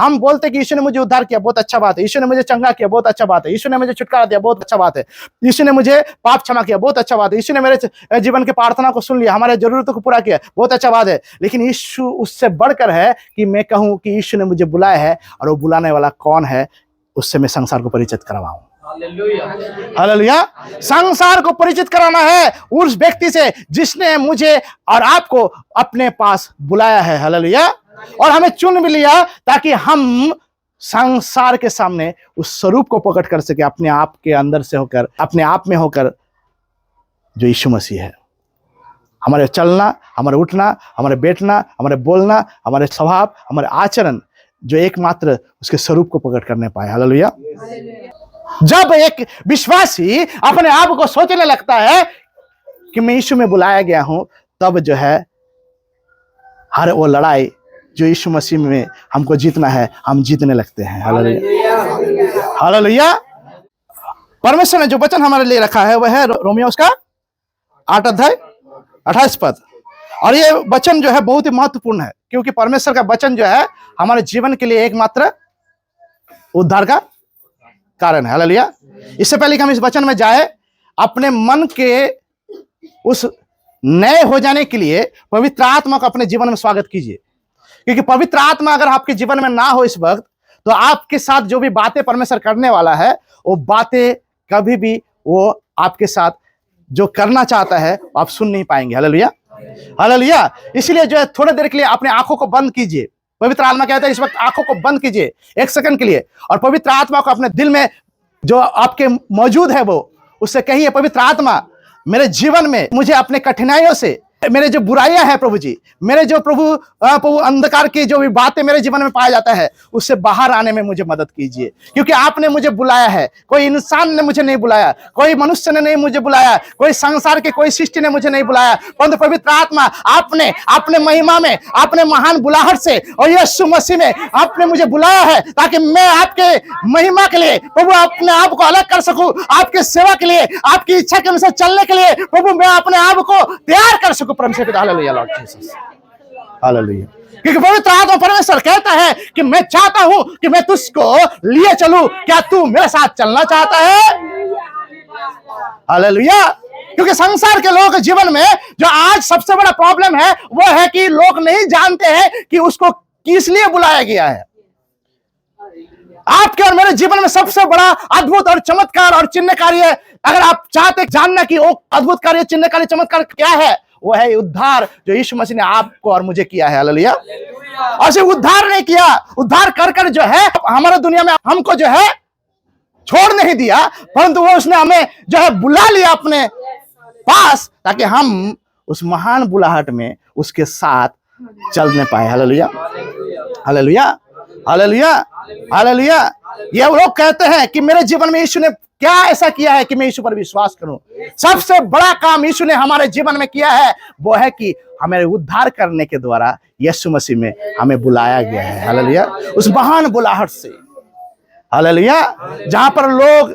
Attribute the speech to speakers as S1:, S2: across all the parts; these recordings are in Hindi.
S1: हम बोलते हैं कि यीशु ने मुझे उद्धार किया, बहुत अच्छा बात है। यीशु ने मुझे चंगा किया, बहुत अच्छा बात है। यीशु ने मुझे छुटकारा दिया, बहुत अच्छा बात है। यीशु ने मुझे पाप क्षमा किया, बहुत अच्छा बात है। यीशु ने मेरे जीवन की प्रार्थना को सुन लिया, हमारे जरूरतों को पूरा किया, बहुत अच्छा बात है। लेकिन यीशु उससे बढ़कर है कि मैं कहूं कि यीशु ने मुझे बुलाया है, और वो बुलाने वाला कौन है, उससे मैं संसार को परिचित करवाऊं। हालेलुया। संसार को परिचित कराना है उस व्यक्ति से जिसने मुझे और आपको अपने पास बुलाया है। हालेलुया। और हमें चुन भी लिया ताकि हम संसार के सामने उस स्वरूप को प्रकट कर सके, अपने आप के अंदर से होकर, अपने आप में होकर, जो यीशु मसीह है। हमारे चलना, हमारे उठना, हमारे बैठना, हमारे बोलना, हमारे स्वभाव, हमारे आचरण जो एकमात्र उसके स्वरूप को प्रकट करने पाए। हालेलुया। जब एक विश्वासी अपने आप को सोचने लगता है कि मैं यीशु में बुलाया गया हूं, तब जो है हर वो लड़ाई जो यीशु मसीह में हमको जीतना है, हम जीतने लगते हैं। हालेलुया। हालेलुया। परमेश्वर ने जो वचन हमारे लिए रखा है वह है रोमियो उसका 8 अध्याय 28 पद। और ये वचन जो है बहुत ही महत्वपूर्ण है, क्योंकि परमेश्वर का वचन जो है हमारे जीवन के लिए एकमात्र उद्धार का कारण है। हालेलुया। इससे पहले कि हम इस वचन में जाए, अपने मन के उस नए हो जाने के लिए पवित्र आत्मा को अपने जीवन में स्वागत कीजिए। क्योंकि पवित्र आत्मा अगर आपके जीवन में ना हो इस वक्त, तो आपके साथ जो भी बातें परमेश्वर करने वाला है, वो बातें कभी भी वो आपके साथ जो करना चाहता है आप सुन नहीं पाएंगे। हालेलुया। हालेलुया। इसलिए जो है थोड़ी देर के लिए अपने आंखों को बंद कीजिए। पवित्र आत्मा कहता है इस वक्त आंखों को बंद कीजिए 1 सेकंड के लिए, और पवित्र आत्मा को अपने दिल में जो आपके मौजूद है वो उससे कहिए, पवित्र आत्मा मेरे जीवन में मुझे अपने कठिनाइयों से, मेरे जो बुराइयां हैं प्रभु जी, मेरे जो प्रभु अंधकार की जो भी बातें मेरे जीवन में पाया जाता है, उससे बाहर आने में मुझे मदद कीजिए। क्योंकि आपने मुझे बुलाया है, कोई इंसान ने मुझे नहीं बुलाया, कोई मनुष्य ने नहीं मुझे बुलाया, कोई संसार के कोई सृष्टि ने मुझे नहीं बुलाया, परंतु पवित्र आत्मा आपने अपने महिमा में, अपने महान बुलाहट से और यीशु मसीह में आपने मुझे बुलाया है, ताकि मैं आपके महिमा के लिए प्रभु अपने आप को अलग कर सकूं, आपके सेवा के लिए, आपकी इच्छा के अनुसार चलने के लिए प्रभु मैं अपने आप को तैयार कर सकूं। परमेश्वर पिता। Hallelujah Lord Jesus. हालेलुया। क्योंकि पवित्र आत्मा परमेश्वर कहता है कि मैं चाहता हूं कि मैं तुझको लिए चलूं, क्या तू मेरे साथ चलना चाहता है? हालेलुया। क्योंकि संसार के लोग जीवन में जो आज सबसे बड़ा प्रॉब्लम है वो है कि लोग नहीं जानते हैं कि उसको किस लिए बुलाया गया है। आपके और मेरे जीवन में सबसे बड़ा अद्भुत और चमत्कार और चिन्ह कार्य, अगर आप चाहते जानना कि वो अद्भुत कार्य, चिन्ह कार्य, चमत्कार क्या है, वो है उद्धार जो यीशु मसीह ने आपको और मुझे किया है। हालेलुया। और सिर्फ उद्धार नहीं किया, उद्धार कर कर जो है हमारे दुनिया में हमको जो है छोड़ नहीं दिया, परंतु वो उसने हमें जो है बुला लिया अपने पास, ताकि हम उस महान बुलाहट में उसके साथ चलने पाए। हालेलुया। हालेलुया। हालेलुया। हालेलुया। ये लोग कहते हैं कि मेरे जीवन में यीशु ने क्या ऐसा किया है कि मैं यीशु पर विश्वास करूं। सबसे बड़ा काम यीशु ने हमारे जीवन में किया है वो है कि हमें उद्धार करने के द्वारा यीशु मसीह में हमें बुलाया गया है। हालेलुया। उस महान बुलाहट से। हालेलुया। जहां पर लोग,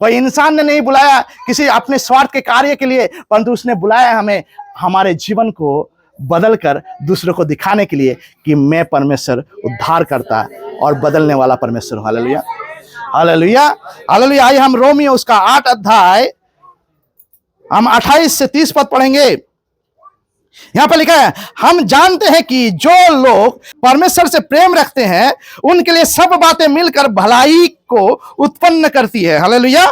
S1: कोई इंसान ने नहीं बुलाया किसी अपने स्वार्थ के कार्य के लिए, परंतु उसने बुलाया हमें हमारे जीवन को बदलकर दूसरों को दिखाने के लिए कि मैं परमेश्वर उद्धार करता और बदलने वाला परमेश्वर हूं। हालेलुया। हालेलुया। हालेलुया। आइए हम रोमियो उसका 8 अध्याय हम 28 से 30 पद पढ़ेंगे। यहां पर लिखा है, हम जानते हैं कि जो लोग परमेश्वर से प्रेम रखते हैं उनके लिए सब बातें मिलकर भलाई को उत्पन्न करती है। हालेलुया।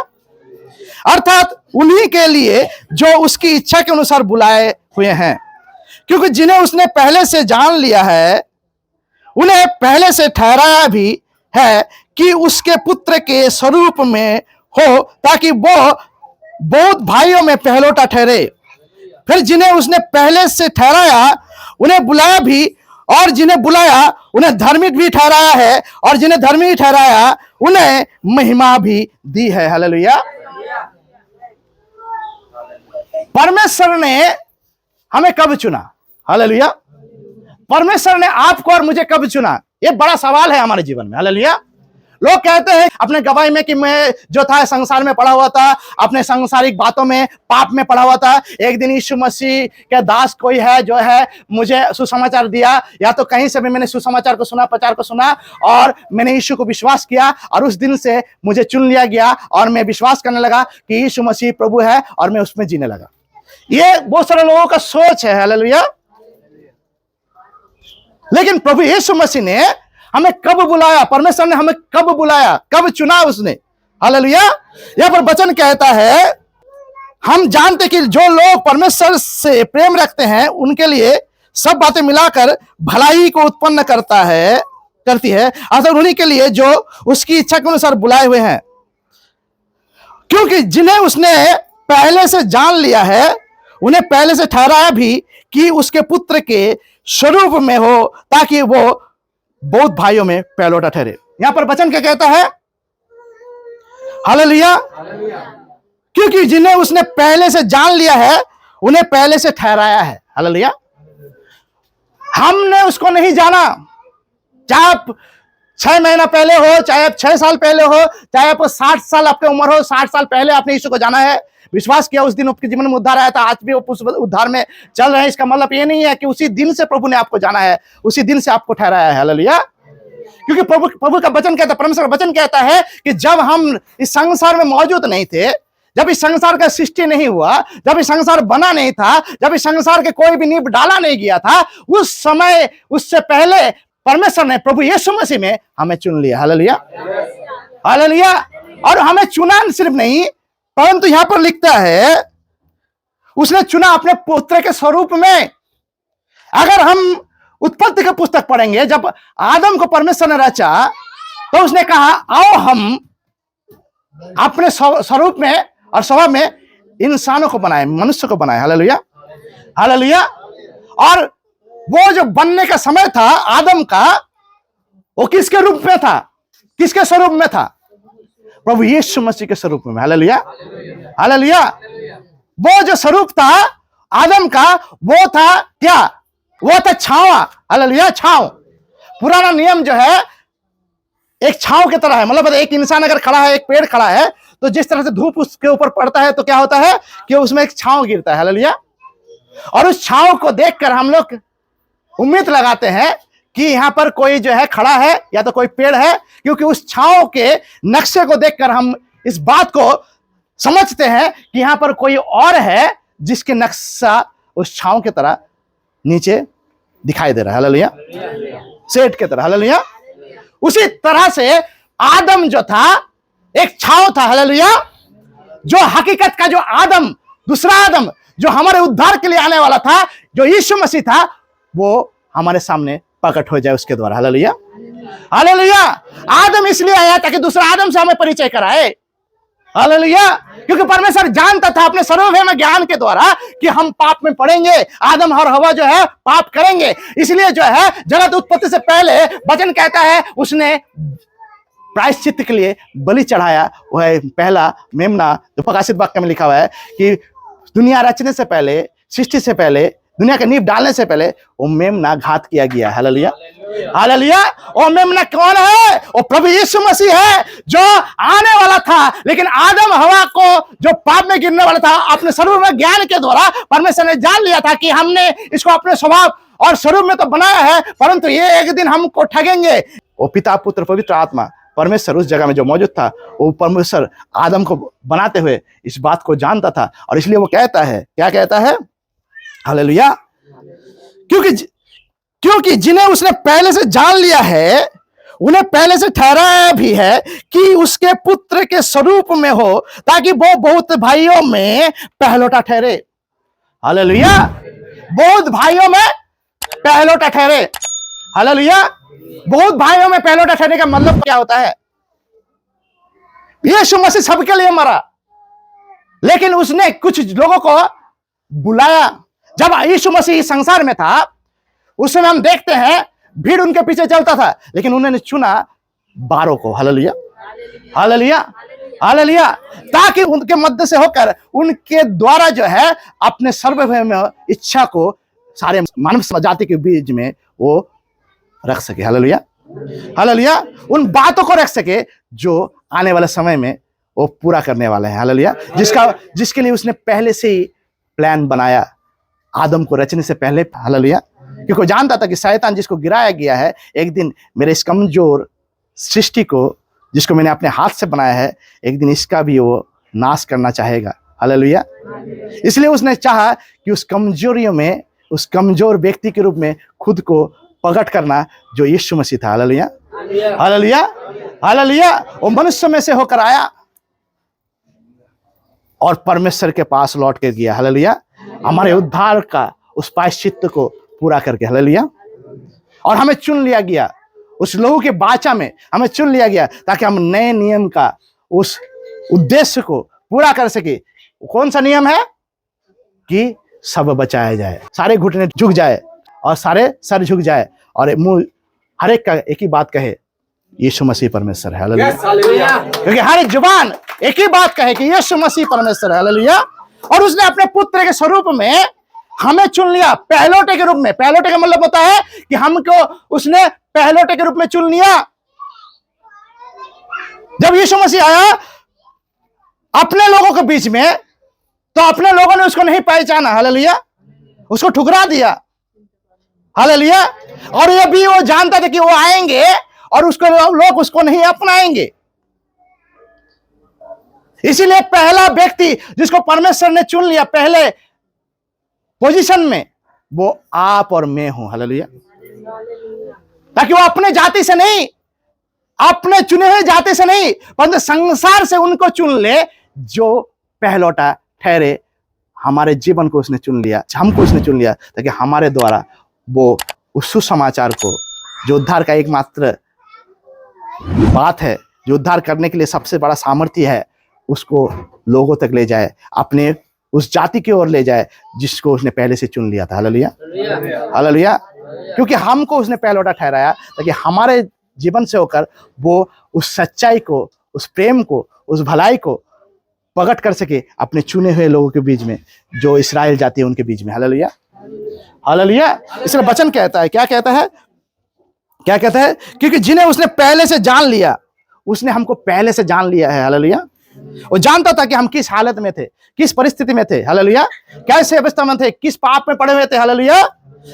S1: अर्थात उन्हीं के लिए जो उसकी इच्छा के अनुसार बुलाए हुए हैं, क्योंकि जिन्हें उसने पहले से जान लिया है उन्हें पहले से ठहराया भी है कि उसके पुत्र के स्वरूप में हो, ताकि वो बहुत भाइयों में पहलोटा ठहरे। फिर जिन्हें उसने पहले से ठहराया उन्हें बुलाया भी, और जिन्हें बुलाया उन्हें धार्मिक भी ठहराया है, और जिन्हें धार्मिक ठहराया उन्हें महिमा भी दी है। हालेलुया। परमेश्वर ने हमें कब चुना? हालेलुया। परमेश्वर ने आपको और मुझे कब चुना? ये बड़ा सवाल है हमारे जीवन में। हालेलुया। लोग कहते हैं अपने गवाही में कि मैं जो था संसार में पड़ा हुआ था, अपने सांसारिक बातों में, पाप में पड़ा हुआ था। एक दिन यीशु मसीह के दास कोई है जो है मुझे सुसमाचार दिया, या तो कहीं से भी मैंने सुसमाचार को सुना, प्रचार को सुना, और मैंने यीशु को विश्वास किया, और उस दिन से मुझे चुन लिया गया और मैं विश्वास करने लगा कि यीशु मसीह प्रभु है और मैं उसमें जीने लगा। ये बहुत सारे लोगों का सोच है। हालेलुया। लेकिन प्रभु यीशु मसीह ने हमें कब बुलाया? परमेश्वर ने हमें कब बुलाया? कब चुना उसने? हालेलुया। यहां पर वचन कहता है, हम जानते कि जो लोग परमेश्वर से प्रेम रखते हैं उनके लिए सब बातें मिलाकर भलाई को उत्पन्न करती है, अर्थात उन्हीं के लिए जो उसकी इच्छा के अनुसार बुलाए हुए हैं। क्योंकि जिन्हें उसने पहले से जान लिया है उन्हें पहले से ठहराया भी कि उसके पुत्र के स्वरूप में हो, ताकि वो बहुत भाइयों में पहलौठा ठहरे। यहां पर वचन क्या कहता है? हालेलुया। क्योंकि जिन्हें उसने पहले से जान लिया है उन्हें पहले से ठहराया है। हालेलुया। हमने उसको नहीं जाना, चाहे आप 6 महीना पहले हो, चाहे आप 6 साल पहले हो, चाहे आप 60 साल आपकी उम्र हो, 60 साल पहले आपने यीशु को जाना है, विश्वास किया, उस दिन आपके जीवन में उद्धार आया था, आज भी उस उद्धार में चल रहे हैं। इसका मतलब ये नहीं है कि उसी दिन से प्रभु ने आपको जाना है, उसी दिन से आपको ठहराया है। हालेलुया। क्योंकि प्रभु का वचन कहता है, परमेश्वर का वचन कहता है कि जब हम इस संसार में मौजूद नहीं थे, जब इस संसार का सृष्टि नहीं हुआ, जब इस संसार बना नहीं था, जब इस संसार के कोई भी नींव डाला नहीं गया था, उस समय, उससे पहले परमेश्वर ने प्रभु यीशु मसीह में हमें चुन लिया। हालेलुया। हालेलुया। और हमें चुना सिर्फ नहीं, परंतु यहां पर लिखता है उसने चुना अपने पुत्र के स्वरूप में। अगर हम उत्पत्ति का पुस्तक पढ़ेंगे, जब आदम को परमेश्वर ने रचा तो उसने कहा आओ हम अपने स्वरूप में और स्वभाव में इंसानों को बनाए, मनुष्य को बनाए। हालेलुया। हालेलुया। और वो जो बनने का समय था आदम का, वो किसके रूप में था? किसके स्वरूप में था? प्रभु यीशु मसीह के स्वरूप में। हालेलुया। हालेलुया। वो जो स्वरूप था आदम का, वो था क्या? वो था छावा। हालेलुया। छाव। पुराना नियम जो है एक छाव की तरह है। मतलब एक इंसान अगर खड़ा है, एक पेड़ खड़ा है, तो जिस तरह से धूप उसके ऊपर पड़ता है तो क्या होता है कि उसमें एक छाव गिरता है। हालेलुया। और उस छाव को देखकर हम लोग उम्मीद लगाते हैं कि यहां पर कोई जो है खड़ा है या तो कोई पेड़ है, क्योंकि उस छाव के नक्शे को देखकर हम इस बात को समझते हैं कि यहां पर कोई और है जिसके नक्शा उस छाव की तरह नीचे दिखाई दे रहा है। हालेलुया। सेठ की तरह। हालेलुया। उसी तरह से आदम जो था एक छाव था। हालेलुया। जो हकीकत का जो आदम, दूसरा आदम जो हमारे उद्धार के लिए आने वाला था, जो यीशु मसीह था, वो हमारे सामने प्रकट हो जाए उसके द्वारा। हालेलुया। हालेलुया। आदम इसलिए आया ताकि दूसरा आदम से हमें परिचय कराए। हालेलुया। क्योंकि परमेश्वर जानता था अपने सर्वभौम ज्ञान के द्वारा कि हम पाप में पड़ेंगे, आदम और हवा जो है पाप करेंगे। इसलिए जो है जगत उत्पत्ति से पहले वचन कहता है उसने प्रायश्चित के लिए बलि चढ़ाया। वह है पहला मेमना, जो प्रकाशित वाक्य में लिखा हुआ है कि दुनिया रचने से पहले, सृष्टि से पहले, दुनिया के नींव डालने से पहले वो मेमना घात किया गया। हालेलुया। हालेलुया। वो मेमना कौन है? वो प्रभु यीशु मसीह है जो आने वाला था। लेकिन आदम हवा को जो पाप में गिरने वाला था, अपने स्वरूप में ज्ञान के द्वारा परमेश्वर ने जान लिया था कि हमने इसको अपने स्वभाव और स्वरूप में तो बनाया है, परंतु ये एक दिन हमको ठगेंगे। वो पिता, पुत्र, पवित्र आत्मा, परमेश्वर उस जगह में जो मौजूद था, वो परमेश्वर आदम को बनाते हुए इस बात को जानता था। और इसलिए वो कहता है, क्या कहता है? हालेलुया। क्योंकि जिन्हें उसने पहले से जान लिया है उन्हें पहले से ठहराया भी है कि उसके पुत्र के स्वरूप में हो, ताकि वो बहुत भाइयों में पहलौठा ठहरे। हालेलुया। बहुत भाइयों में पहलौठा ठहरे। हालेलुया। बहुत भाइयों में पहलौठा ठहरने का मतलब क्या होता है? यीशु मसीह सबके लिए मरा, लेकिन उसने कुछ लोगों को बुलाया। जब यीशु मसीह इस संसार में था उस समय हम देखते हैं भीड़ उनके पीछे चलता था, लेकिन उन्होंने चुना 12 को। हालेलुया। हालेलुया। हालेलुया। ताकि उनके मध्य से होकर उनके द्वारा जो है अपने सर्वभौम इच्छा को सारे मानव जाति के बीच में वो रख सके। हालेलुया। हालेलुया। उन बातों को रख सके जो आने वाले समय में वो पूरा करने वाले हैं। हालेलुया। जिसके लिए उसने पहले से ही प्लान बनाया आदम को रचने से पहले। हालेलुया। क्योंकि वो जानता था कि शैतान जिसको गिराया गया है, एक दिन मेरे इस कमजोर सृष्टि को, जिसको मैंने अपने हाथ से बनाया है, एक दिन इसका भी वो नाश करना चाहेगा। हालेलुया। इसलिए उसने चाहा कि उस कमजोरियों में, उस कमजोर व्यक्ति के रूप में खुद को प्रकट करना, जो यीशु मसीह था। हालेलुया। हालेलुया। हालेलुया। वो मनुष्य में से होकर आया और परमेश्वर के पास लौट के गया। हालेलुया। हमारे उद्धार का उस प्रायश्चित्त को पूरा करके। हालेलुया। और हमें चुन लिया गया, उस लहू के बाचा में हमें चुन लिया गया, ताकि हम नए नियम का उस उद्देश्य को पूरा कर सके। कौन सा नियम है? कि सब बचाया जाए, सारे घुटने झुक जाए और सारे सर झुक जाए और मुंह हर एक का एक ही बात कहे, यीशु मसीह परमेश्वर है। हालेलुया। क्योंकि हर एक जुबान एक ही बात कहे कि यीशु मसीह परमेश्वर है। हालेलुया। और उसने अपने पुत्र के स्वरूप में हमें चुन लिया, पहलोटे के रूप में। पहलोटे का मतलब होता है कि हमको उसने पहलोटे के रूप में चुन लिया। जब यीशु मसीह आया अपने लोगों के बीच में, तो अपने लोगों ने उसको नहीं पहचाना। हालेलुया। उसको ठुकरा दिया। हालेलुया। और ये भी वो जानता था कि वो आएंगे और उसको लोग उसको नहीं अपनाएंगे। इसीलिए पहला व्यक्ति जिसको परमेश्वर ने चुन लिया पहले पोजीशन में, वो आप और मैं हूं। हालेलुया। ताकि वो अपने जाति से नहीं, अपने चुने हुए जाति से नहीं, परंतु संसार से उनको चुन ले, जो पहलौटा ठहरे। हमारे जीवन को उसने चुन लिया, हमको उसने चुन लिया, ताकि हमारे द्वारा वो उस सुसमाचार को, जो उद्धार का एकमात्र बात है, जो उद्धार करने के लिए सबसे बड़ा सामर्थ्य है, उसको लोगों तक ले जाए, अपने उस जाति की ओर ले जाए जिसको उसने पहले से चुन लिया था। हालेलुया। हालेलुया। क्योंकि हमको उसने पहलौटा ठहराया, ताकि हमारे जीवन से होकर वो उस सच्चाई को, उस प्रेम को, उस भलाई को प्रकट कर सके अपने चुने हुए लोगों के बीच में, जो इस्राएल जाति है उनके बीच में। हालेलुया। हालेलुया। इसलिए वचन कहता है, क्या कहता है? क्या कहता है? क्योंकि जिन्हें उसने पहले से जान लिया, उसने हमको पहले से जान लिया है। हालेलुया। वो जानता था कि हम किस हालत में थे, किस परिस्थिति में थे। हालेलुया। कैसे अवस्था में थे, किस पाप में पड़े हुए थे। हालेलुया।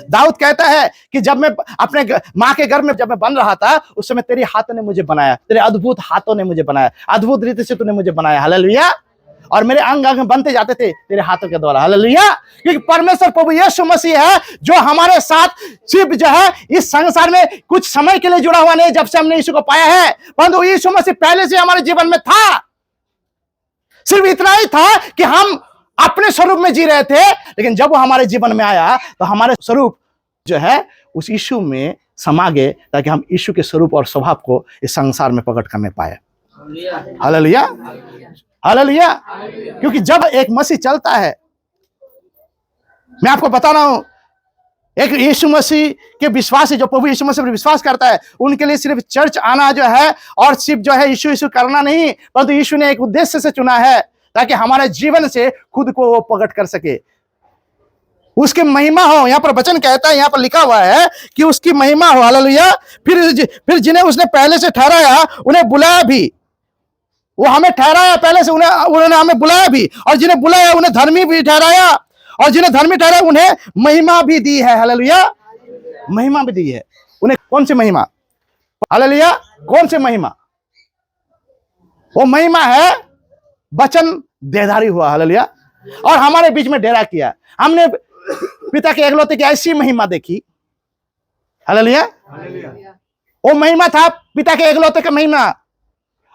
S1: दाऊद कहता है कि जब मैं अपने माँ के घर में जब मैं बन रहा था, उस समय तेरे हाथों ने मुझे बनाया, तेरे अद्भुत हाथों ने मुझे बनाया, अद्भुत रीति से तूने मुझे बनाया। हालेलुया। और मेरे अंग अंग बनते जाते थे तेरे हाथों के द्वारा। हालेलुया। क्योंकि परमेश्वर प्रभु यीशु मसीह है जो हमारे साथ सिर्फ जो है इस संसार में कुछ समय के लिए जुड़ा हुआ नहीं, जब से हमने यीशु को पाया है, परंतु यीशु मसीह पहले से हमारे जीवन में था। सिर्फ इतना ही था कि हम अपने स्वरूप में जी रहे थे, लेकिन जब वो हमारे जीवन में आया तो हमारे स्वरूप जो है उस यीशु में समा गए, ताकि हम यीशु के स्वरूप और स्वभाव को इस संसार में प्रकट करने पाए। हालेलुया। हालेलुया। क्योंकि जब एक मसीह चलता है, मैं आपको बता रहा हूं, एक यीशु मसीह के विश्वासी जो प्रभु यीशु मसीह पर विश्वास करता है, उनके लिए सिर्फ चर्च आना जो है और सिर्फ जो है यीशु यीशु करना नहीं, परंतु यीशु ने एक उद्देश्य से चुना है, ताकि हमारे जीवन से खुद को वो प्रकट कर सके, उसकी महिमा हो। यहाँ पर वचन कहता है, यहाँ पर लिखा हुआ है कि उसकी महिमा हो। हालेलुया। फिर जिन्हें उसने पहले से ठहराया उन्हें बुलाया भी। वो हमें ठहराया पहले से, उन्होंने हमें बुलाया भी, और जिन्हें बुलाया उन्हें धर्मी भी ठहराया, और जिन्हें धर्मी ठहराया उन्हें महिमा भी दी है। हालेलुया। महिमा भी दी है उन्हें। कौन सी महिमा? हालेलुया। कौन सी महिमा? वो महिमा है वचन देहधारी हुआ। हालेलुया। और हमारे बीच में डेरा किया। हमने पिता के एकलौते की ऐसी महिमा देखी। हालेलुया। वो महिमा था पिता के एकलौते का महिमा,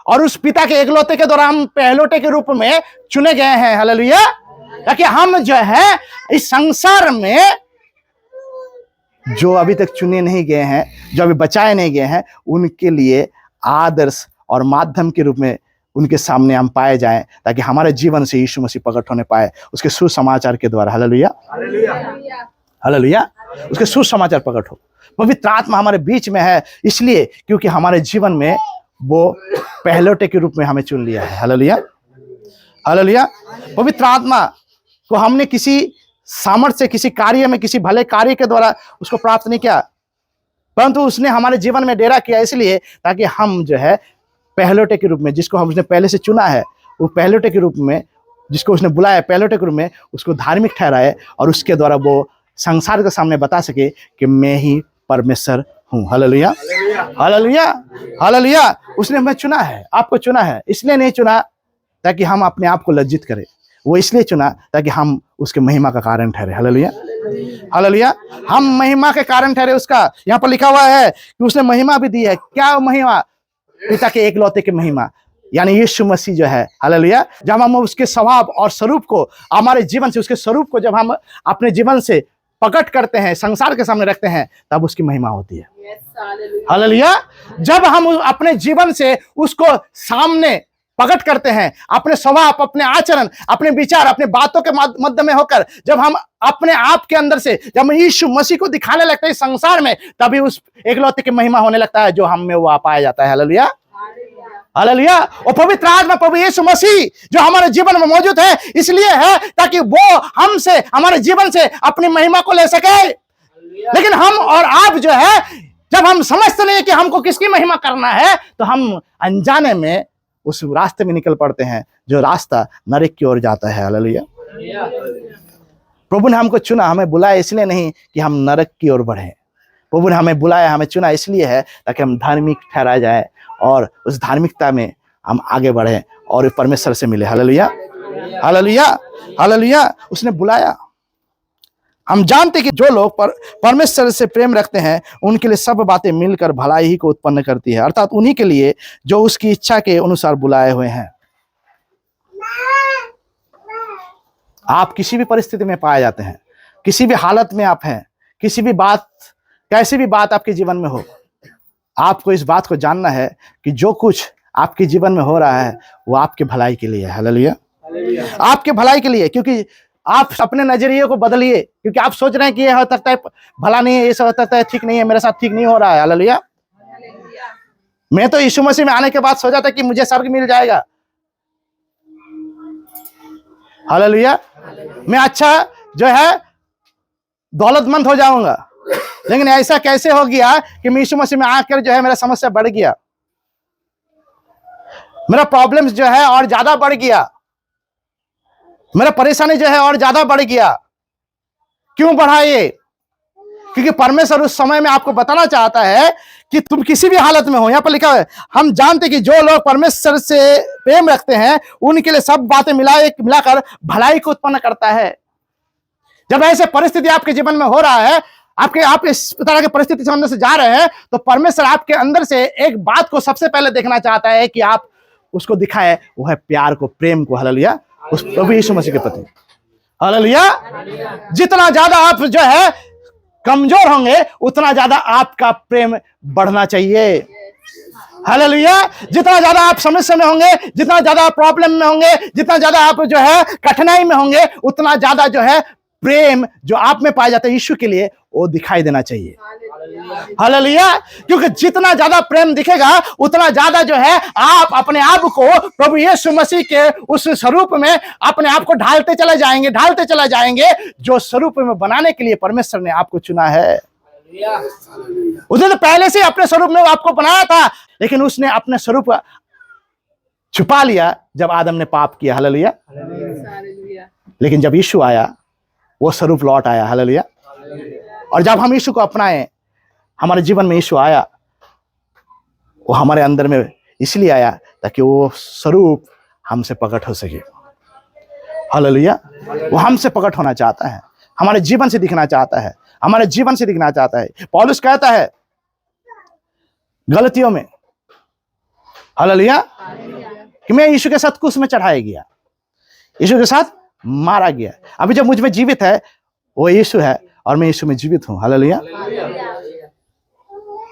S1: और उस पिता के एकलौते के द्वारा हम पहलोटे के रूप में चुने गए हैं। हालेलुया। ताकि हम जो है इस संसार में जो अभी तक चुने नहीं गए हैं, जो अभी बचाए नहीं गए हैं, उनके लिए आदर्श और माध्यम के रूप में उनके सामने हम पाए जाएं, ताकि हमारे जीवन से यीशु मसीह प्रकट होने पाए उसके सुसमाचार के द्वारा। हालेलुया। हालेलुया। उसके सुसमाचार प्रकट हो। पवित्र आत्मा हमारे बीच में है, इसलिए क्योंकि हमारे जीवन में वो पहलोटे के रूप में हमें चुन लिया है। हालेलुया। हालेलुया। पवित्र आत्मा को हमने किसी सामर्थ्य से, किसी कार्य में, किसी भले कार्य के द्वारा उसको प्राप्त नहीं किया, परंतु उसने हमारे जीवन में डेरा किया इसलिए ताकि हम जो है पहलोटे के रूप में, जिसको हम उसने पहले से चुना है, वो पहलोटे के रूप में, जिसको उसने बुलाया पहलोटे के रूप में, उसको धार्मिक ठहराए और उसके द्वारा वो संसार के सामने बता सके कि मैं ही परमेश्वर हूँ। Hallelujah, hallelujah, hallelujah. उसने हमें चुना है, आपको चुना है। इसलिए नहीं चुना ताकि हम अपने आप को लज्जित करें, वो इसलिए चुना ताकि हम उसके महिमा का कारण ठहरे। Hallelujah, hallelujah. हम महिमा के कारण ठहरे उसका। यहाँ पर लिखा हुआ है कि उसने महिमा भी दी है। क्या महिमा? पिता के एकलौते की महिमा, यानी यीशु मसीह जो है। हालेलुया। जब हम उसके स्वभाव और स्वरूप को हमारे जीवन से, उसके स्वरूप को जब हम अपने जीवन से प्रकट करते हैं, संसार के सामने रखते हैं, तब उसकी महिमा होती है। हालेलुया। जब हम अपने जीवन से उसको सामने प्रकट करते हैं, अपने स्वभाव, अपने आचरण, अपने विचार, अपने बातों के मध्य में होकर जब हम अपने आप के अंदर से जब हम यीशु मसीह को दिखाने लगते हैं संसार में, तभी उस एकलौते की महिमा होने लगता है जो हम में वो पाया जाता है। Hallelujah, hallelujah. और पवित्र आत्मा प्रभु यीशु मसीह जो हमारे जीवन में मौजूद है, इसलिए है ताकि वो हमसे, हमारे जीवन से अपनी महिमा को ले सके। लेकिन हम और आप जो है, जब हम समझते नहीं कि हमको किसकी महिमा करना है, तो हम अनजाने में उस रास्ते में निकल पड़ते हैं जो रास्ता नरक की ओर जाता है। हालेलुया। प्रभु ने हमको चुना, हमें बुलाया इसलिए नहीं कि हम नरक की ओर बढ़े। प्रभु ने हमें बुलाया, हमें चुना इसलिए है ताकि हम धार्मिक ठहराए जाए और उस धार्मिकता में हम आगे बढ़े और परमेश्वर से मिले। Hallelujah, hallelujah, hallelujah. उसने बुलाया। हम जानते कि जो लोग परमेश्वर से प्रेम रखते हैं उनके लिए सब बातें मिलकर भलाई ही को उत्पन्न करती है, अर्थात उन्हीं के लिए जो उसकी इच्छा के अनुसार बुलाए हुए हैं। आप किसी भी परिस्थिति में पाए जाते हैं, किसी भी हालत में आप हैं, किसी भी बात, कैसी भी बात आपके जीवन में हो, आपको इस बात को जानना है कि जो कुछ आपके जीवन में हो रहा है वो आपके भलाई के लिए है। हालेलुया, आपके भलाई के लिए। क्योंकि आप अपने नजरिए को बदलिए, क्योंकि आप सोच रहे हैं कि ये हो सकता है भला नहीं है, ये सब हो सकता है ठीक नहीं है, मेरे साथ ठीक नहीं हो रहा है। हालेलुया। मैं तो यीशु मसीह में आने के बाद सोचा था कि मुझे स्वर्ग मिल जाएगा। हालेलुया। मैं अच्छा जो है दौलतमंद हो जाऊंगा, लेकिन ऐसा कैसे हो गया कि मैं यीशु मसीह में आकर जो है मेरा समस्या बढ़ गया, मेरा प्रॉब्लम्स जो है और ज्यादा बढ़ गया, मेरा परेशानी जो है और ज्यादा बढ़ गया। क्यों बढ़ा ये? क्योंकि परमेश्वर उस समय में आपको बताना चाहता है कि तुम किसी भी हालत में हो। यहां पर लिखा है, हम जानते कि जो लोग परमेश्वर से प्रेम रखते हैं उनके लिए सब बातें मिलाकर भलाई को उत्पन्न करता है। जब ऐसे परिस्थिति आपके जीवन में हो रहा है, आप इस तरह की परिस्थिति से अंदर से जा रहे हैं, तो परमेश्वर आपके अंदर से एक बात को सबसे पहले देखना चाहता है कि आप उसको दिखाए, वो है प्यार को, प्रेम को। हालेलुया। उस प्रभु यीशु मसीह के प्रति। हालेलुया। जितना ज्यादा आप जो है कमजोर होंगे, उतना ज्यादा आपका प्रेम बढ़ना चाहिए। हालेलुया। जितना ज्यादा आप समस्या में होंगे, जितना ज्यादा आप प्रॉब्लम में होंगे, जितना ज्यादा आप जो है कठिनाई में होंगे, उतना ज्यादा जो है प्रेम जो आप में पाया जाता है यीशु के लिए, वो दिखाई देना चाहिए। हालेलुया। क्योंकि जितना ज्यादा प्रेम दिखेगा, उतना ज्यादा जो है आप अपने आप को प्रभु यीशु मसीह के उस स्वरूप में अपने आप को ढालते चले जाएंगे जो स्वरूप में बनाने के लिए परमेश्वर ने आपको चुना है। उसने तो पहले से अपने स्वरूप में आपको बनाया था, लेकिन उसने अपने स्वरूप छुपा लिया जब आदम ने पाप किया। हालेलुया। लेकिन जब यीशु आया, वो स्वरूप लौट आया। हालेलुया। और जब हम यीशु को अपनाए, हमारे जीवन में यीशु आया, वो हमारे अंदर में इसलिए आया ताकि वो स्वरूप हमसे प्रकट हो सके। हालेलुया। वो हमसे प्रकट होना चाहता है, हमारे जीवन से दिखना चाहता है, हमारे जीवन से दिखना चाहता है। पौलुस कहता है गलतियों में, हालेलुया, कि मैं यीशु के साथ क्रूस में चढ़ाया गया, यीशु के साथ मारा गया। अभी जो मुझ में जीवित है वो यीशु है और मैं यीशु में जीवित हूं। हालेलुया।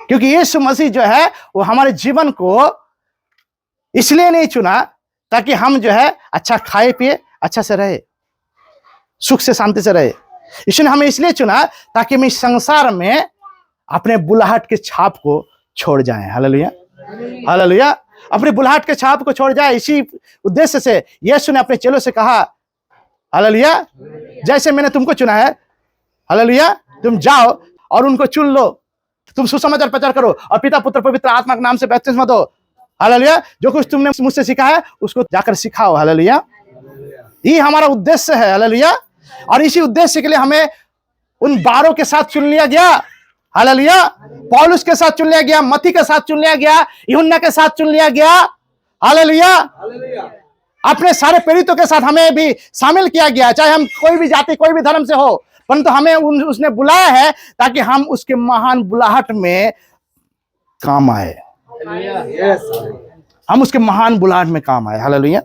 S1: क्योंकि यीशु मसीह जो है वो हमारे जीवन को इसलिए नहीं चुना ताकि हम जो है अच्छा खाए पिए, अच्छा से रहे, सुख से शांति से रहे। यीशु ने हमें इसलिए चुना ताकि हम इस संसार में अपने बुलाहट के छाप को छोड़ जाएं। Hallelujah, hallelujah. अपने बुलाहट के छाप को छोड़ जाए, इसी उद्देश्य से यीशु ने अपने चेलों से कहा, हालेलुया, जैसे मैंने तुमको चुना है, हालेलुया, तुम जाओ और उनको चुन लो तुम सुसमाचार प्रचार करो और पिता पुत्र पवित्र आत्मा के नाम से बपतिस्मा दो। हालेलुया। जो कुछ तुमने मुझसे सीखा है उसको जाकर सिखाओ। हालेलुया। ये हमारा उद्देश्य है। हालेलुया। और इसी उद्देश्य के लिए हमें उन 12 के साथ चुन लिया गया। हालेलुया। पौलुस के साथ चुन लिया गया, मत्ती के साथ चुन लिया गया, यूहन्ना के साथ चुन लिया गया। हालेलुया। अपने सारे प्रेरितों के साथ हमें भी शामिल किया गया, चाहे हम कोई भी जाति कोई भी धर्म से हो, परंतु हमें उसने बुलाया है ताकि हम उसके महान बुलाहट में काम आए। हम उसके महान बुलाहट में काम आए। हालेलुया।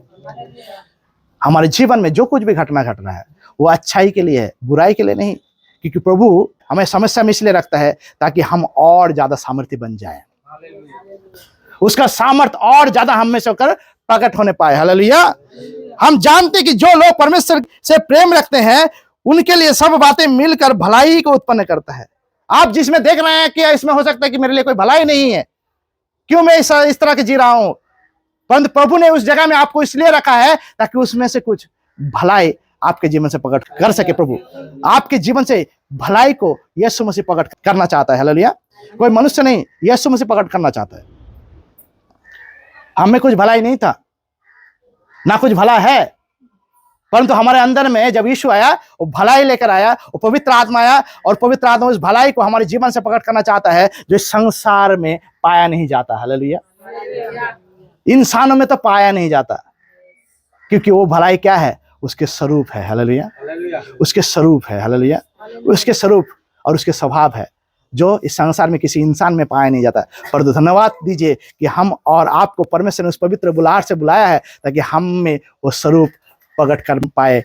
S1: हमारे जीवन में जो कुछ भी घटना घट रहा है वो अच्छाई के लिए है, बुराई के लिए नहीं, क्योंकि प्रभु हमें समस्या में इसलिए रखता है ताकि हम और ज्यादा सामर्थ्य बन जाएं, उसका सामर्थ्य और ज्यादा हम में से होकर प्रकट होने पाए। हालेलुया। हम जानते कि जो लोग परमेश्वर से प्रेम रखते हैं उनके लिए सब बातें मिलकर भलाई को उत्पन्न करता है। आप जिसमें देख रहे हैं कि इसमें हो सकता है कि मेरे लिए कोई भलाई नहीं है, क्यों मैं इस तरह के जी रहा हूं, परंतु प्रभु ने उस जगह में आपको इसलिए रखा है ताकि उसमें से कुछ भलाई आपके जीवन से प्रकट कर सके। प्रभु आपके जीवन से भलाई को यीशु मसीह प्रकट करना चाहता है। हालेलुया। कोई मनुष्य नहीं, यीशु मसीह प्रकट करना चाहता है। हमें कुछ भलाई नहीं था, ना कुछ भला है, परंतु हमारे अंदर में जब यीशु आया वो भलाई लेकर आया, वो पवित्र आत्मा आया और पवित्र आत्मा उस भलाई को हमारे जीवन से प्रकट करना चाहता है जो संसार में पाया नहीं जाता। हालेलुया। इंसानों में तो पाया नहीं जाता, क्योंकि वो भलाई क्या है, उसके स्वरूप है। हालेलुया। उसके स्वरूप है। हालेलुया। उसके स्वरूप और उसके स्वभाव है जो इस संसार में किसी इंसान में पाया नहीं जाता। पर धन्यवाद दीजिए कि हम और आपको परमेश्वर ने उस पवित्र बुलाहट से बुलाया है ताकि हम में वो स्वरूप प्रकट कर पाए,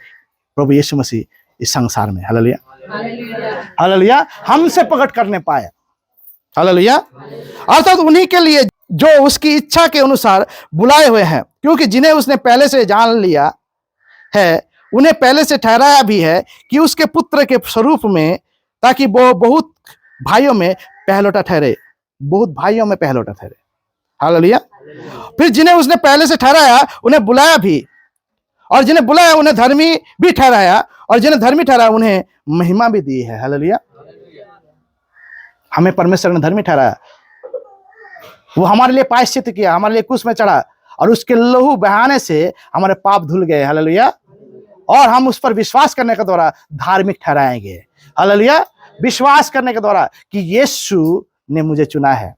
S1: प्रभु यीशु मसीह इस संसार में। हालेलुया। हालेलुया। हमसे प्रकट करने पाए। हालेलुया। अर्थात उन्हीं के लिए जो उसकी इच्छा के अनुसार बुलाए हुए हैं, क्योंकि जिन्हें उसने पहले से जान लिया है उन्हें पहले से ठहराया भी है कि उसके पुत्र के स्वरूप में, ताकि वो बहुत भाइयों में पहलौठा ठहरे। बहुत भाइयों में पहलौठा ठहरे। हालेलुया। फिर जिन्हें उसने पहले से ठहराया उन्हें बुलाया भी, और जिन्हें बुलाया उन्हें धर्मी भी ठहराया, और जिन्हें धर्मी ठहराया उन्हें महिमा भी दी है। हालेलुया। हमें परमेश्वर ने धर्मी ठहराया, वो हमारे लिए प्रायश्चित किया, हमारे लिए क्रूस में चढ़ा और उसके लहू बहाने से हमारे पाप धुल गए। हालेलुया। और हम उस पर विश्वास करने के द्वारा धार्मिक ठहराए गए। हालेलुया। विश्वास करने के द्वारा कि यीशु ने मुझे चुना है,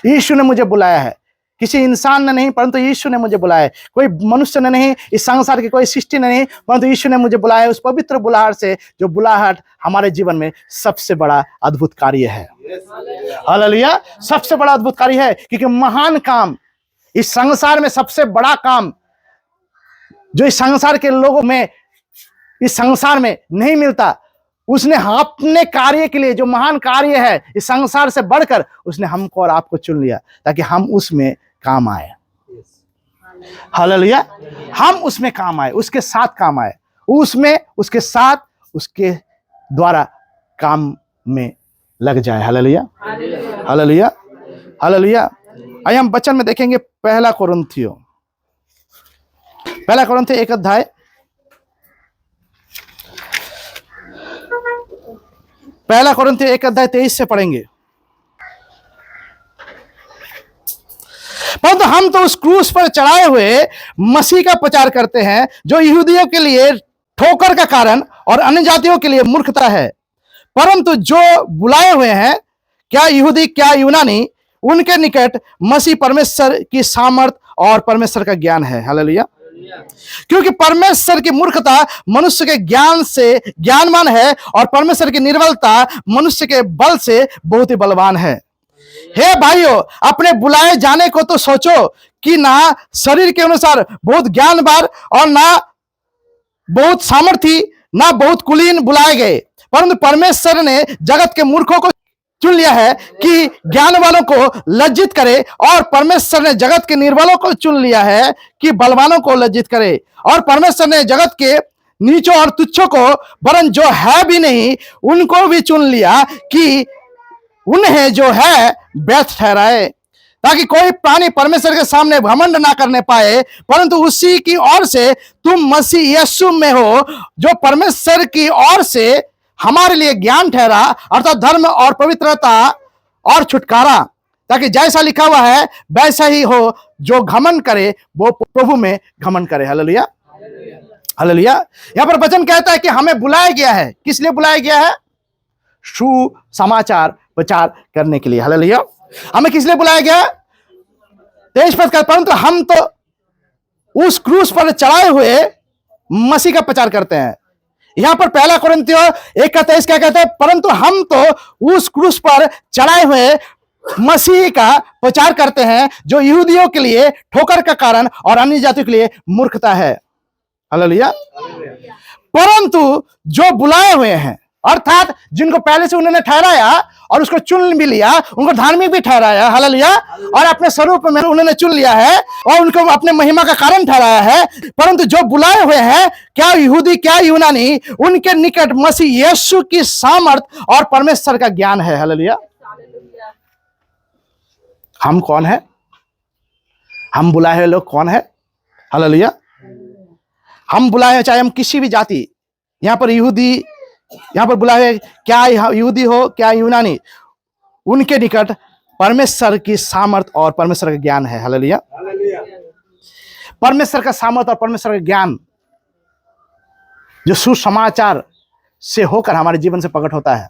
S1: यीशु ने मुझे बुलाया है, किसी इंसान ने नहीं परंतु यीशु ने मुझे बुलाया है। कोई मनुष्य ने नहीं, इस संसार की कोई सृष्टि ने नहीं, परंतु यीशु ने मुझे बुलाया है उस पवित्र बुलाहट से, जो बुलाहट हमारे जीवन में सबसे बड़ा अद्भुत कार्य है। हालेलुया। सबसे बड़ा अद्भुत कार्य है, क्योंकि महान काम, इस संसार में सबसे बड़ा काम जो इस संसार के लोगों में, इस संसार में नहीं मिलता, उसने अपने कार्य के लिए, जो महान कार्य है इस संसार से बढ़कर, उसने हमको और आपको चुन लिया ताकि हम उसमें काम आए। हालेलुया। हम उसमें काम आए, उसके साथ काम आए, उसमें उसके साथ उसके द्वारा काम में लग जाए। हालेलुया। हालेलुया। हालेलुया। आइए हम वचन में देखेंगे पहला कोरिन्थियों 1 अध्याय 23 से पढ़ेंगे। परंतु हम तो उस क्रूस पर चढ़ाए हुए मसीह का प्रचार करते हैं, जो यहूदियों के लिए ठोकर का कारण और अन्य जातियों के लिए मूर्खता है, परंतु जो बुलाए हुए हैं, क्या यहूदी क्या यूनानी, उनके निकट मसीह परमेश्वर की सामर्थ और परमेश्वर का ज्ञान है। हालेलुया। क्योंकि परमेश्वर की मूर्खता मनुष्य के ज्ञान से ज्ञानवान है और परमेश्वर की निर्बलता मनुष्य के बल से बहुत ही बलवान है। हे भाइयों, अपने बुलाए जाने को तो सोचो कि ना शरीर के अनुसार बहुत ज्ञानवान और ना बहुत सामर्थी, ना बहुत कुलीन बुलाए गए, परंतु परमेश्वर ने जगत के मूर्खों को चुन लिया है कि ज्ञान वालों को लज्जित करे, और परमेश्वर ने जगत के निर्बलों को चुन लिया है कि बलवानों को लज्जित करे, और परमेश्वर ने जगत के नीचों और तुच्छों को, वरन जो है भी नहीं उनको भी चुन लिया कि उन्हें जो है व्यर्थ ठहराए, ताकि कोई प्राणी परमेश्वर के सामने घमंड ना करने पाए, परंतु उसी की ओर से तुम मसीह यीशु में हो, जो परमेश्वर की ओर से हमारे लिए ज्ञान ठहरा, अर्थात धर्म और पवित्रता और छुटकारा, ताकि जैसा लिखा हुआ है वैसा ही हो, जो घमंड करे वो प्रभु में घमंड करे। Hallelujah, hallelujah. यहां पर वचन कहता है कि हमें बुलाया गया है। किस लिए बुलाया गया है? सुसमाचार प्रचार करने के लिए। हालेलुया। हमें किस लिए बुलाया गया? 23 पद का, परंतु हम तो उस क्रूस पर चढ़ाए हुए मसीह का प्रचार करते हैं। यहां पर पहला कोरिन्थियों 1:23 क्या कहता है? परंतु हम तो उस क्रूस पर चढ़ाए हुए मसीह का प्रचार करते हैं, जो यहूदियों के लिए ठोकर का कारण और अन्य जातियों के लिए मूर्खता है। हालेलुया। परंतु जो बुलाए हुए हैं, अर्थात जिनको पहले से उन्होंने ठहराया और उसको चुन भी लिया, उनको धार्मिक भी ठहराया। हालेलुया। और अपने स्वरूप में उन्होंने चुन लिया है और उनको अपने महिमा का कारण ठहराया है। परंतु जो बुलाए हुए हैं, क्या यहूदी क्या यूनानी, उनके निकट मसीह यीशु की सामर्थ और परमेश्वर का ज्ञान है। हालेलुया। हम कौन है? हम बुलाए हुए लोग कौन है? हालेलुया। हम बुलाए हैं, चाहे हम किसी भी जाति, यहां पर यहूदी, यहां पर बुलाए, क्या यहूदी हो क्या यूनानी, उनके निकट परमेश्वर की सामर्थ और परमेश्वर का ज्ञान है। हालेलुया। परमेश्वर का सामर्थ और परमेश्वर का ज्ञान जो सुसमाचार से होकर हमारे जीवन से प्रकट होता है।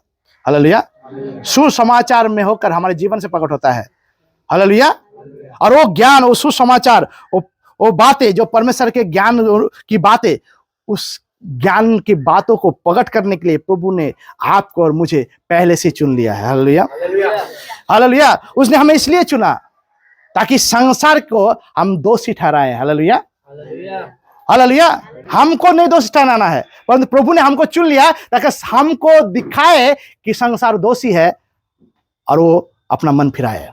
S1: हालेलुया। सुसमाचार में होकर हमारे जीवन से प्रकट होता है। हालेलुया। और वो ज्ञान, वो सुसमाचार, वो बातें जो परमेश्वर के ज्ञान की बातें, उस ज्ञान की बातों को प्रकट करने के लिए प्रभु ने आपको और मुझे पहले से चुन लिया है। Hallelujah, hallelujah. उसने हमें इसलिए चुना ताकि संसार को हम दोषी ठहराएं। Hallelujah, hallelujah. हमको नहीं दोषी ठहराना है, परंतु प्रभु ने हमको चुन लिया ताकि हमको दिखाए कि संसार दोषी है और वो अपना मन फिराए।